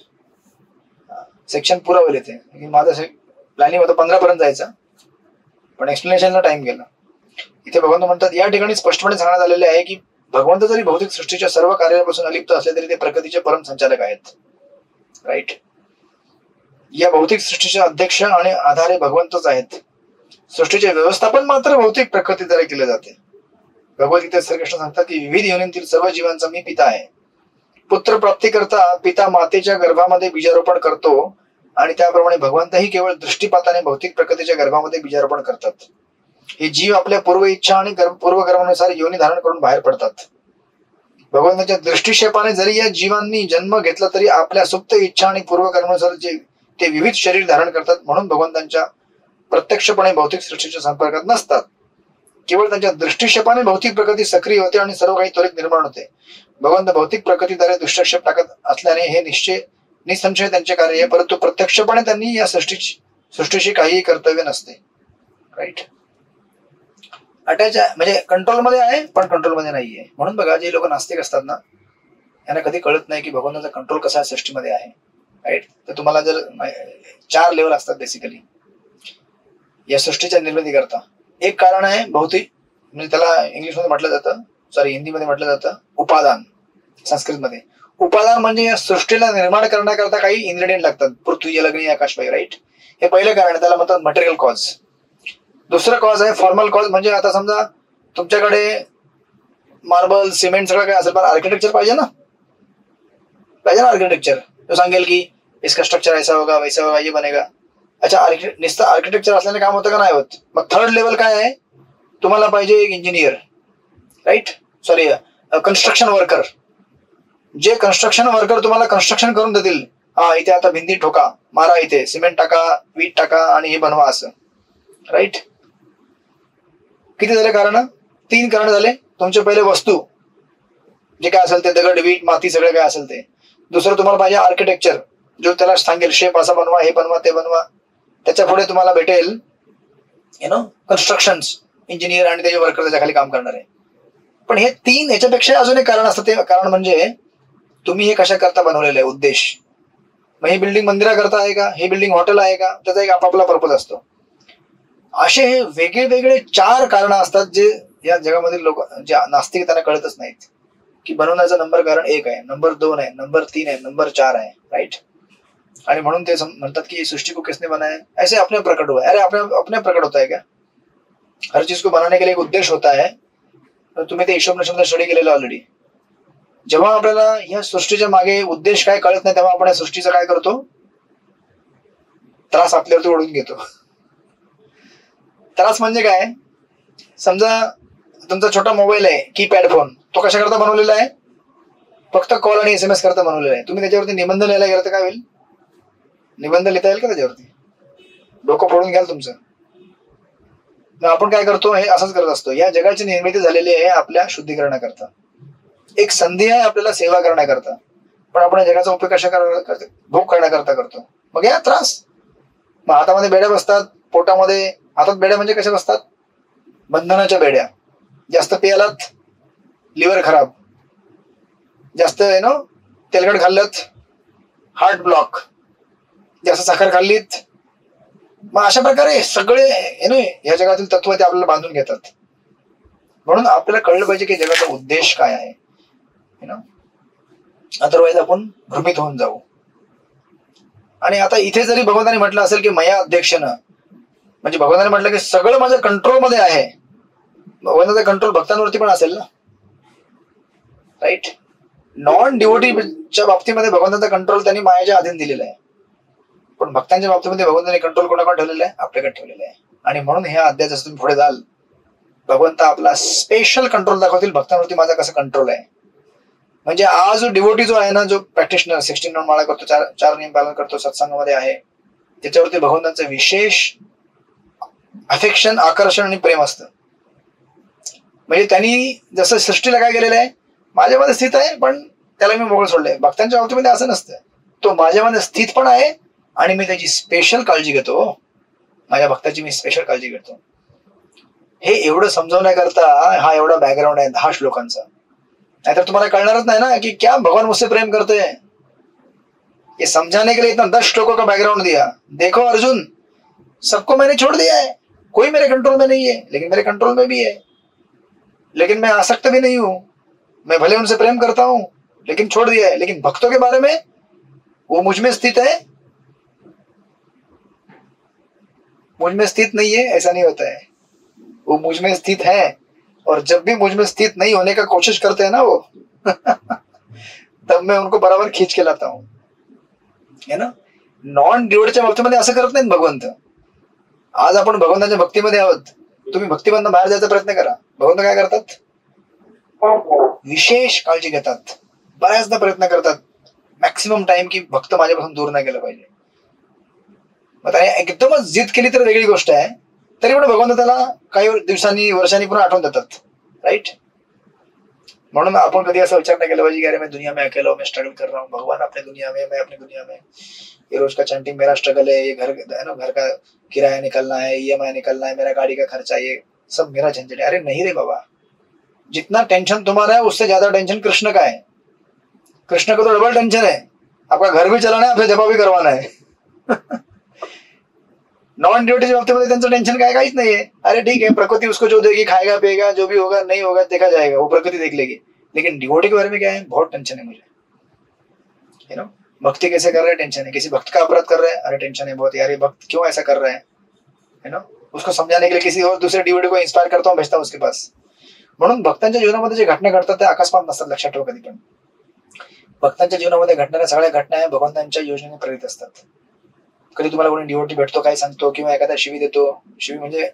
सेक्शन पुरा होईल इथे. माझं प्लॅनिंग होतं 15 पर्यंत जायचा, पण एक्सप्लेनेशनला टाइम गेला. इथे भगवंत म्हणतात, या ठिकाणी स्पष्टपणे सांगण्यात आलेले आहे की भगवंत जरी भौतिक सृष्टीच्या सर्व कार्यापासून अलिप्त असले तरी ते प्रकृतीचे परम संचालक आहेत. राईट. या भौतिक सृष्टीचे अध्यक्ष आणि आधारे भगवंतच आहेत. सृष्टीचे व्यवस्थापन मात्र भौतिक प्रकृतीद्वारे केले जाते. भगवद्गीतेत श्रीकृष्ण सांगतात की विविध योनींतील सर्व जीवांचा मी पिता आहे. पुत्र प्राप्ती करता पिता मातेच्या गर्भामध्ये बीजारोपण करतो आणि त्याप्रमाणे भगवंतही केवळ दृष्टीपाताने भौतिक प्रकृतीच्या गर्भामध्ये बीजारोपण करतात. हे जीव आपल्या पूर्व इच्छा आणि पूर्वकर्मानुसार योनी धारण करून बाहेर पडतात. भगवंताच्या दृष्टिक्षेपाने जरी या जीवांनी जन्म घेतला तरी आपल्या सुप्त इच्छा आणि पूर्वकर्मानुसार जे ते विविध शरीर धारण करतात. म्हणून भगवंतांच्या प्रत्यक्षपणे भौतिक सृष्टीच्या संपर्कात नसतात. केवळ त्यांच्या दृष्टिक्षेपाने भौतिक प्रकृती सक्रिय होते आणि सर्व काही त्वरित निर्माण होते. भगवंत भौतिक प्रकृतीद्वारे दुष्टक्षेप टाकत असल्याने हे निसंशय त्यांचे कार्य आहे, परंतु प्रत्यक्षपणे त्यांनी या सृष्टीशी काहीही कर्तव्य नसते. राईट. अटॅच म्हणजे कंट्रोलमध्ये आहे पण कंट्रोलमध्ये नाहीये. म्हणून बघा, जे लोक नास्तिक असतात ना, यांना कधी कळत नाही की भगवंताचा कंट्रोल कसा सृष्टीमध्ये आहे. राईट. तर तुम्हाला जर 4 लेवल असतात बेसिकली या सृष्टीच्या निर्मिती करता. एक कारण आहे भौतिक, म्हणजे त्याला इंग्लिशमध्ये म्हटलं जातं, हिंदीमध्ये म्हटलं जातं उपादान. संस्कृतमध्ये उपादान म्हणजे या सृष्टीला निर्माण करण्याकरता काही इन्ग्रेडियंट लागतात. पृथ्वी, जल, अग्नी, आकाश, वायू. राईट. हे पहिलं कारण आहे, त्याला म्हणतात मटेरियल कॉज. दुसरं कॉज आहे फॉर्मल कॉज. म्हणजे आता समजा तुमच्याकडे मार्बल, सिमेंट सगळं काय असेल, पण आर्किटेक्चर पाहिजे ना आर्किटेक्चर. तो सांगेल की इसका स्ट्रक्चर ऐसा होगा, वैसा होगा, ये बनेगा. अच्छा, नुसतं आर्किटेक्चर असल्याने काम होतं का? नाही होत. मग थर्ड लेवल काय आहे? तुम्हाला पाहिजे एक इंजिनियर. राईट. Construction worker. जे कन्स्ट्रक्शन वर्कर तुम्हाला कन्स्ट्रक्शन करून देतील. हा, इथे आता भिंती ठोका, मारा, इथे सिमेंट टाका, वीट टाका आणि हे बनवा असं. राईट. किती झाले कारण? 3 कारण झाले. तुमचे पहिले वस्तू, जे काय असेल ते, दगड, वीट, माती, सगळं काय असेल ते. दुसरं तुम्हाला पाहिजे आर्किटेक्चर, जो त्याला सांगेल शेप असा बनवा, हे बनवा, ते बनवा. त्याच्या पुढे तुम्हाला भेटेल कन्स्ट्रक्शन इंजिनियर आणि त्याचे वर्कर त्याच्या खाली काम करणारे. पण हे 3, याच्यापेक्षा अजून एक कारण असतं. ते कारण म्हणजे तुम्ही हे कशा करता बनवलेलं आहे, उद्देश. मग ही बिल्डिंग मंदिरा करता आहे का, ही बिल्डिंग हॉटेल आहे का, त्याचा एक आपापला पर्पज असतो. असे हे वेगळे वेगळे 4 कारण असतात जे या जगामधील लोक, जे नास्तिक, त्यांना कळतच नाहीत की बनवण्याचा नंबर कारण 1 आहे, नंबर 2 आहे, नंबर 3 आहे, नंबर 4 आहे. राईट. आणि म्हणून ते म्हणतात की सृष्टि को किसने बनाया, ऐसे अपने प्रकट हुआ है. अरे अपने प्रकट होता है क्या? हर चीज को बनाने के लिए एक उद्देश होता है. तुम्ही ते ईश्वर स्टडी केलेलं ऑलरेडी. जेव्हा आपल्याला या सृष्टीच्या मागे उद्देश काय कळत नाही, तेव्हा आपण या सृष्टीचा काय करतो? त्रास आपल्यावरती ओढून घेतो. त्रास म्हणजे काय? समजा तुमचा छोटा मोबाईल आहे, कीपॅड फोन, तो कशा करता बनवलेला आहे? फक्त कॉल आणि SMS करता बनवलेला आहे. तुम्ही त्याच्यावरती निबंध लिहायला गेला तर काय होईल? निबंध लिहिता येईल का त्याच्यावरती? डोकं फोडून घ्याल तुमचं. आपण काय करतो? हे असंच करत असतो. या जगाची निर्मिती झालेली आहे आपल्या शुद्धीकरणाकरता. एक संधी आहे आपल्याला सेवा करण्याकरता, पण आपण जगाचा उपयोग कशा करता? भोग करण्याकरता करतो. मग या त्रास. मग हातामध्ये बेड्या बसतात, पोटामध्ये. हातात बेड्या म्हणजे कशा बसतात? बंधनाच्या बेड्या. जास्त पियालात लिव्हर खराब, जास्त तेलकट खाल्लत हार्ट ब्लॉक, जास्त साखर खाल्लीत. मग अशा प्रकारे सगळे या जगातील तत्व ते आपल्याला बांधून घेतात. म्हणून आपल्याला कळलं पाहिजे की जगाचा उद्देश काय आहे. अदरवाईज आपण भ्रमित होऊन जाऊ. आणि आता इथे जरी भगवंताने म्हटलं असेल की मया अध्यक्षनं, म्हणजे भगवंताने म्हटलं की सगळं माझ्या कंट्रोलमध्ये आहे, भगवंताचा कंट्रोल भक्तांवरती पण असेल ना, राईट. नॉन डिवोटीच्या बाबतीमध्ये भगवंताचा कंट्रोल त्यांनी मायाच्या अधीन दिलेला आहे, पण भक्तांच्या बाबतीमध्ये भगवंतांनी कंट्रोल कोणाकडे ठेवलेला आहे? आपल्याकडे ठेवलेला आहे. आणि म्हणून ह्या अध्यायात जसं तुम्ही पुढे जाल, भगवंत आपला स्पेशल कंट्रोल दाखवतील भक्तांवरती माझा कसं कंट्रोल आहे. म्हणजे आज जो डिवोटी जो आहे ना, जो प्रॅक्टिशनर 16 राऊंड माळा करतो, चार नियम पालन करतो, सत्संगामध्ये आहे, त्याच्यावरती भगवंतांचं विशेष अफेक्शन, आकर्षण आणि प्रेम असतं. म्हणजे त्यांनी जसं सृष्टीला काय केलेलं आहे, माझ्यामध्ये स्थित आहे पण त्याला मी मोकळं सोडलंय. भक्तांच्या बाबतीमध्ये असं नसतं, तो माझ्यामध्ये स्थित पण आहे आणि मी त्याची स्पेशल काळजी घेतो. माझ्या भक्ताची मी स्पेशल काळजी घेतो. हे एवढं समजवण्याकरता हा एवढा बॅकग्राऊंड आहे 10 श्लोकांचा. नाहीतर तुम्हाला कळणारच नाही ना की क्या भगवान मुझसे प्रेम करते हैं. ये समझाने के लिए इतना 10 श्लोकों का बैकग्राउंड दिया. देखो अर्जुन, सबको मैंने छोड़ दिया है, कोई मेरे कंट्रोल में नहीं है, लेकिन मेरे कंट्रोल में भी है, लेकिन मैं आसक्त भी नहीं हूं. मैं भले उनसे प्रेम करता हूं लेकिन छोड़ दिया है. लेकिन भक्तों के बारे में वो मुझ में स्थित है, मुझ में स्थित नहीं है, ऐसा नहीं होता है. वो मुझ में स्थित है, और जब भी मुझ में स्थित नहीं होने का कोशिश करते हैं ना वो तब मैं उनको बराबर खींच के लाता हूं, है ना. नॉन डिवोटीच्या बाबतीमध्ये असं करत नाहीत भगवंत. आज आपण भगवंताच्या भक्तीमध्ये आहोत, तुम्ही भक्तिमधनं बाहेर जायचा प्रयत्न करा. भगवंत काय करतात? विशेष काळजी घेतात, बऱ्याचदा प्रयत्न करतात मॅक्सिमम टाइम की भक्त माझ्यापासून दूर नाही गेला पाहिजे. मग त्याने एकदमच जिद केली तर वेगळी गोष्ट आहे, तरी पण भगवंत त्याला काही दिवसांनी वर्षांनी पुन्हा आठवण देतात, राईट. म्हणून आपण कधी असा विचार नाही केला पाहिजे की अरे मैं दुनिया में अकेला हूं, मैं स्ट्रगल कर रहा हूँ, भगवान अपने दुनिया में, मैं अपनी दुनिया में, ये रोज का चैंटिंग मेरा स्ट्रगल है, ये घर है ना, घर का किराया निकलना है, EMI निकलना है, मेरा गाड़ी का खर्चा, ये सब मेरा झंझट है. अरे नहीं रे बाबा, जितना टेंशन तुम्हारा है उससे ज्यादा टेंशन कृष्ण का है. कृष्ण को तो डबल टेंशन है, आपका घर भी चलाना है, आपसे जमा भी करवाना है. नॉन ड्यूटीच्या बाबतीमध्ये त्यांचं टेंशन काय, काहीच नाहीये. अरे ठीक है, प्रकृति उसको जो देगी, खाएगा पिएगा, जो भी होगा नहीं होगा देखा जाएगा, वो प्रकृति देख लेगी. लेकिन डिवोटी के बारे में क्या है, बहुत टेंशन है मुझे, यू नो. भक्ति कैसे कर रहे हैं, टेंशन है. किसी भक्त का अपराध कर रहे हैं, अरे टेंशन है बहुत यार, ये भक्त क्यों ऐसा कर रहे हैं, यू नो. उसको समझाने के लिए किसी और दूसरे डिवोटी को इंस्पायर करता हूँ, भेजता हूँ उसके पास. म्हणून भक्तांच्या जीवनामध्ये जे घटना घडतात त्या अकस्मात नसतात, लक्षात ठेवा. कधी पण भक्तांच्या जीवनामध्ये घडणाऱ्या सगळ्या घटना आहे भगवंतांच्या योजनेने प्रेरित असतात. कधी तुम्हाला कोणी डिवोटी भेटतो, काय सांगतो, किंवा एखादा शिवी देतो, शिवी म्हणजे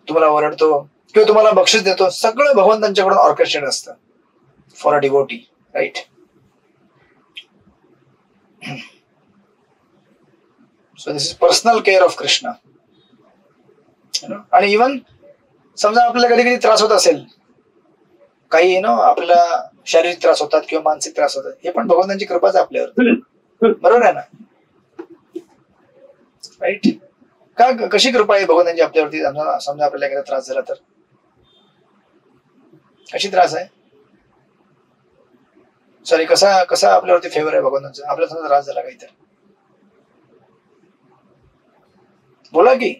तुम्हाला ओरडतो किंवा तुम्हाला बक्षीस देतो, सगळं भगवंतांच्याकडून ऑर्केस्ट्रेट असतं for a devotee, right. So this is personal care of Krishna. आणि इव्हन समजा आपल्याला कधी कधी त्रास होत असेल, काही आपल्याला शारीरिक त्रास होतात किंवा मानसिक त्रास होतात, हे पण भगवंतांची कृपाच आहे आपल्यावर, बरोबर आहे ना, राईट. का, कशी कृपा आहे भगवंतांची आपल्यावरती? समजा आपल्याला एखादा त्रास झाला तर कशी त्रास आहे, सॉरी कसा आपल्यावरती फेवर आहे भगवंतांचा? आपल्याला समजा त्रास झाला काही तर बोला की,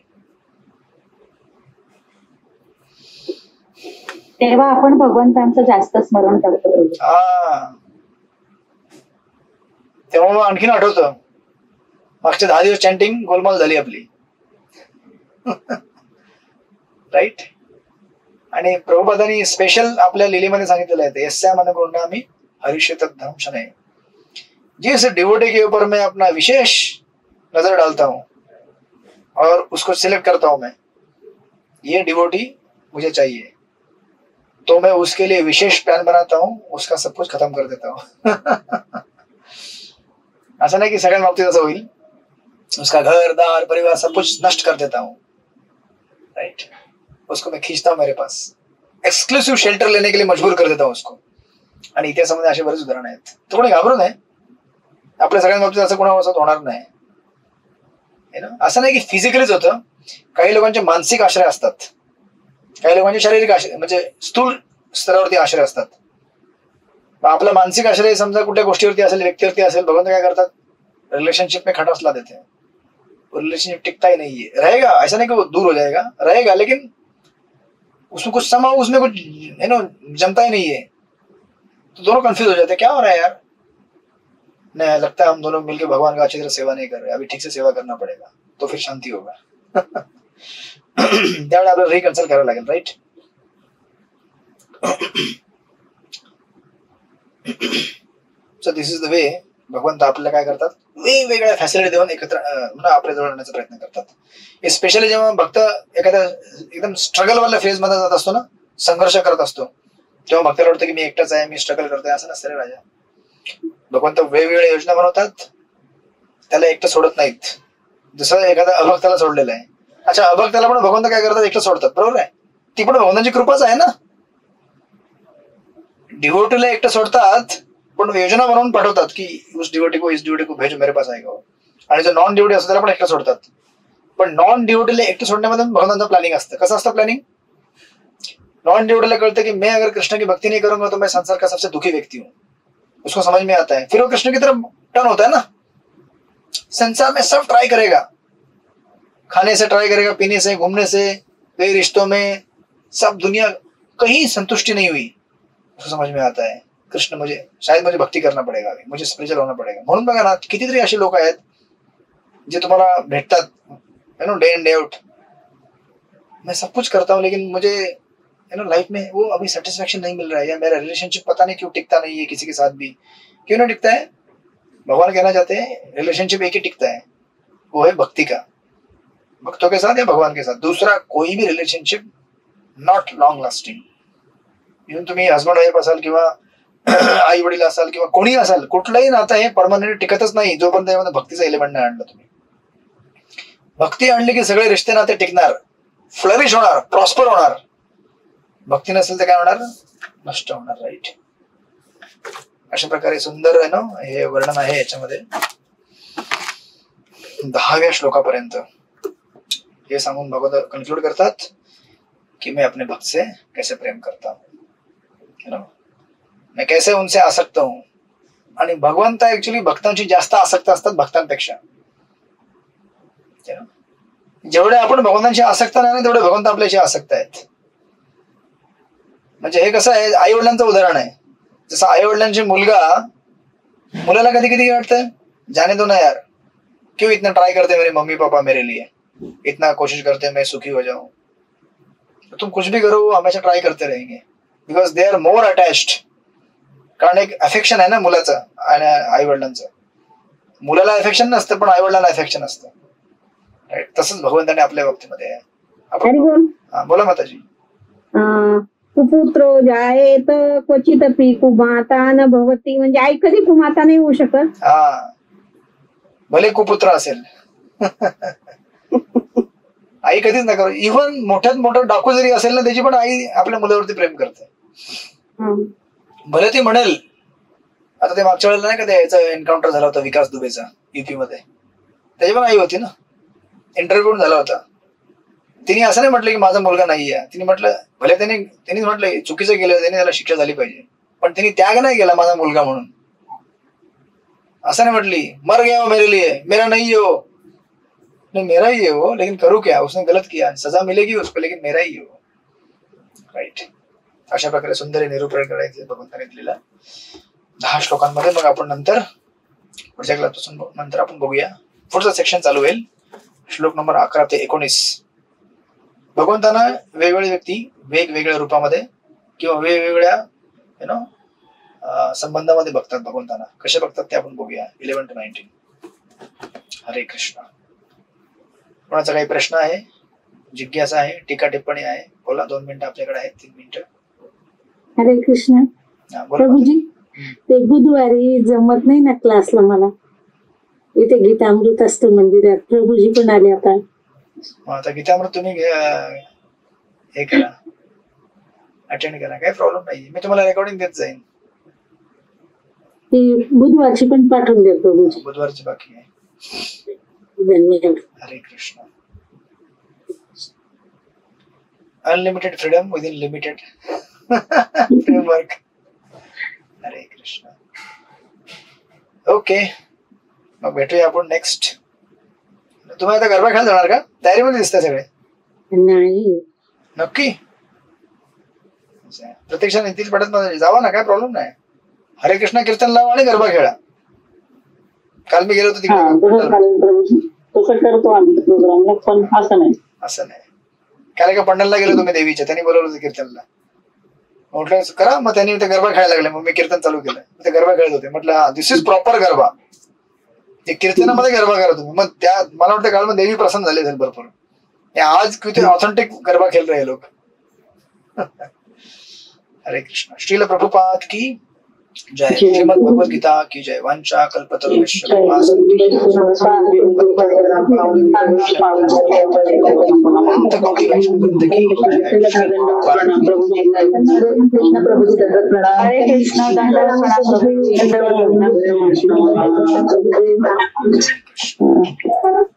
तेव्हा आपण भगवंतांचं जास्त स्मरण करतो. तेव्हा मग आणखीन आठवतं मागच्या 10 दिवस चॅन्टिंग गोलमाल झाली आपली, राईट. आणि प्रभुपादांनी स्पेशल आपल्या लीलेमध्ये सांगितलेलं आहे, यस्या मन गृह्णामि हरिषेत धर्म शनय, जिस डिवोटी के ऊपर मैं अपना विशेष नजर डालता हूं और उसको सिलेक्ट करता हूं, मैं ये डिवोटी मुझे चाहिए, तो मैं उसके लिए विशेष प्लान बनाता हूं, उसका सब कुछ खत्म कर देता हूं. ऐसा नहीं कि सगळ्या बाबतीत असं होईल, उसका घर दार परिवार सब कुछ नष्ट कर देता हूं, राइट. उसको मैं खींचता हूं मेरे पास, एक्सक्लूसिव शेल्टर लेने के लिए मजबूर कर देता हूं उसको. आणि इतिहासामध्ये असे बरेच उदाहरण आहेत. तर कोणी घाबरू नये, आपल्या सगळ्या बाबतीत असं कोणावर होणार नाही. असं नाही की फिजिकलीच होतं, काही लोकांचे मानसिक आश्रय असतात, काही लोकांचे शारीरिक आश्रय म्हणजे स्थूल स्तरावरती आश्रय असतात. आपला मानसिक आश्रय समजा कुठल्या गोष्टीवरती असेल, व्यक्तीवरती असेल, भगवंत काय करतात, रिलेशनशिप में खटास ला देते हैं. रिलेशनशिप टिकता ही नहीं है, रहेगा, ऐसा नहीं कि वो दूर हो जाएगा, रहेगा, लेकिन उसमें कुछ समा, उसमें कुछ जमता ही नहीं है, तो दोनों कंफ्यूज हो जाते हैं, क्या हो रहा है यार, नहीं लगता है हम दोनों मिलकर भगवान का अच्छी तरह सेवा नहीं कर रहे, अभी ठीक से सेवा करना पड़ेगा, तो फिर शांति होगा. त्यावेळेला आपल्याला रिकन्सिल करावं लागेल, right. So this is the way भगवंत आपल्याला काय करतात, वेगवेगळ्या फॅसिलिटी देऊन एकत्र आपल्या जवळ आणण्याचा प्रयत्न करतात. स्पेशली जेव्हा भक्त एखाद्या एकदम स्ट्रगल वाल्या फेज मध्ये जात असतो ना, संघर्ष करत असतो, तेव्हा भक्ताला वाटतं की मी एकटाच आहे, मी स्ट्रगल करतोय. असं नसतं रे राजा. भगवंत वेगवेगळ्या योजना बनवतात, त्याला एकटं सोडत नाहीत. जसं एखाद्या अभक्ताला सोडलेलं आहे. अच्छा, अभक्ताला पण भगवंत काय करतात, एकटं सोडतात, बरोबर आहे. ती पण भगवंताची कृपाच आहे ना. डिव्होटीला एकटं सोडतात पण योजना बनवून पाठवतात की उस डिवोटी को भेजो मेरे पास आएगा. आणि जो नॉन डिवोटी असतो त्याला पण एकटं सोडतात. पण नॉन डिवोटीला एकटं सोडण्यामध्ये भगवंताचं प्लॅनिंग असतं. कसं असतं प्लॅनिंग? नॉन डिवोटीला कळतं की मैं अगर कृष्ण की भक्ति नहीं करूंगा तो मैं संसार का सबसे दुखी व्यक्ति हूँ. उसको समझ में आता है, फिर वो कृष्ण की तरफ टर्न होता है ना. संसार में सब ट्राई करेगा, खाने से ट्राई करेगा, पीने से, घूमने से, कई रिश्तों में, सब दुनिया कहीं संतुष्टि नहीं हुई. उसको समझ में आता है कृष्ण मुझे भक्ती करना पडेगा, मुझे स्पिरिच्युअल होना पडेगा. म्हणून बघा ना, कितीतरी असे लोक आहेत जे तुम्हाला भेटतात, you know, day in day out, मैं सब कुछ करता हूँ लेकिन मुझे यू नो लाइफ में वो अभी सेटिस्फेक्शन नहीं मिल रहा है, या मेरा रिलेशनशिप पता नहीं क्यों टिकता नहीं है किसी के साथ भी. क्यों नहीं टिकता है? भगवान कहना चाहते हैं रिलेशनशिप एक ही टिकता है, वो है भक्ति का. भक्तों के साथ या भगवान के साथ. दूसरा कोई भी relationship not long lasting. Even तुम्ही हसबंड वाईफ असाल किंवा आई वडील असाल किंवा कोणी असाल, कुठलंही नातं हे परमनंट टिकतच नाही जोपर्यंत त्यामध्ये भक्तीचा एलिमेंट नाही आणलं तुम्ही. भक्ती आणली की सगळे रिश्ते नाते टिकणार, फ्लरिश होणार, प्रॉस्पर होणार. भक्ती नसेल तर काय होणार? नष्ट होणार. राईट. अशा प्रकारे सुंदर आहे ना हे वर्णन आहे याच्यामध्ये 10व्या श्लोकापर्यंत. हे सांगून भगवंत कन्क्लूड करतात कि मैं अपने भक्त से कैसे प्रेम करता हूँ, मैं कैसे उनसे आसक्त हूँ. आणि भगवंत ऍक्च्युली भक्तांची जास्त आसक्त असतात भक्तांपेक्षा. जेवढे आपण भगवंतांशी आसक्त नाही ना तेवढे भगवंत आपल्याशी आसक्त आहेत. म्हणजे हे कसं आहे, आई वडिलांचं उदाहरण आहे. जसं आई वडिलांची मुलाला कधी कधी वाटतं जाने दो ना यार, क्यों इतना ट्राई करते मेरे मम्मी पापा मेरे लिए, इतना कोशिश करते मैं सुखी हो जाऊं. तुम कुछ भी करो वो हमेशा ट्राई करते रहेंगे because they are more attached. कारण एक अफेक्शन आहे ना मुलाचं आणि आई वडिलांचं. मुलाला अफेक्शन नसतं पण आई वडिलांना अफेक्शन असतं. राईट. तसंच भगवंताने आपल्या बाबतीमध्ये आहे. आपण बोला माताजी. कुपुत्रो जायेत क्वचित पी कुमाता न भवती. म्हणजे आई कधी कुमाता नाही होऊ शकत. हा, भले कुपुत्र असेल आई कधीच नाही करू. इव्हन मोठ्यात मोठा डाकू जरी असेल ना त्याची पण आई आपल्या मुलावरती प्रेम करते. भले ती म्हणेल. आता ते मागच्या वेळेला नाही का याचा एन्काउंटर झाला होता विकास दुबेचा युपी मध्ये, त्याची पण आई होती ना. इंटरव्ह्यू झाला होता. तिने असं नाही म्हटलं की माझा मुलगा नाहीये. तिने म्हटलं भले त्यांनी म्हटलं चुकीचं केलं, त्याने त्याला शिक्षा झाली पाहिजे, पण तिने त्याग नाही केला माझा मुलगा म्हणून. असं नाही म्हटली मर गया वो मेरे लिए, मेरा नहीं हो. नहीं, मेरा ही है वो, लेकिन करू क्या, उसने गलत किया, सजा मिलेगी उसको, लेकिन मेरा ही है वो. राईट. अशा प्रकारे सुंदर निरूपण करायचे भगवंताने दिलेला 10 श्लोकांमध्ये. मग आपण नंतर पुढच्या क्लासपासून नंतर आपण बघूया. पुढचं सेक्शन चालू होईल श्लोक नंबर 11 ते 19. भगवंतांना वेगवेगळ्या व्यक्ती वेगवेगळ्या रूपामध्ये किंवा वेगवेगळ्या यु नो संबंधामध्ये बघतात. भगवंतांना कसे बघतात ते आपण बघूया 11 to 19. हरे कृष्ण. कोणाचा काही प्रश्न आहे, जिज्ञासा आहे, टीका टिप्पणी आहे, बोला. 2 मिनिटं आपल्याकडे आहेत. 3 मिनिटं. हरे कृष्ण. प्रभूजी, ते बुधवारी जमत नाही ना क्लासला मला. इथे गीतामृत असतं मंदिरात. प्रभूजी पण आले आता. आता गीतामृत तुम्ही हे करा, अटेंड करा, काही प्रॉब्लेम नाही. मी तुम्हाला रेकॉर्डिंग देत जाईन. ती बुधवारची पण पाठवून द्या प्रभूजी. बुधवारची बाकी आहे. धन्यवाद. हरे Krishna. Unlimited freedom with in limited framework. हरे कृष्ण. ओके, मग भेटूया आपण नेक्स्ट. तुम्ही आता गरबा खेळायला जाणार का? तयारीमध्ये दिसताय सगळे. नाही. नक्की प्रत्यक्षात येतील पडत नाही जावा ना, काय प्रॉब्लेम नाही. हरे कृष्ण कीर्तन लावा आणि गरबा खेळा. काल मी गेलो होतो तिकडे. तसं करतो आम्ही प्रोग्रामला, पण असं नाही. काल एका पंडालला गेलो तुम्ही देवीच्या, त्यांनी बोलवलं होतं कीर्तनला. म्हटलं करा. मग त्यांनी ते गरबा खेळायला लागले. मग मी कीर्तन चालू केलं. ते गरबा खेळत होते. म्हटलं हा दिस इज प्रॉपर गरबा. ते कीर्तनामध्ये गरबा करत होते. मग त्या मला वाटतं काळ देवी प्रसन्न झाले असेल भरपूर. आज किती ऑथेंटिक गरबा खेळ रहे लोक. हरे कृष्ण. श्रील प्रभुपाद की जय. श्रीमद भगवद गीता की जय. वांछा कल्पतरुभ्यश्च हरे कृष्ण.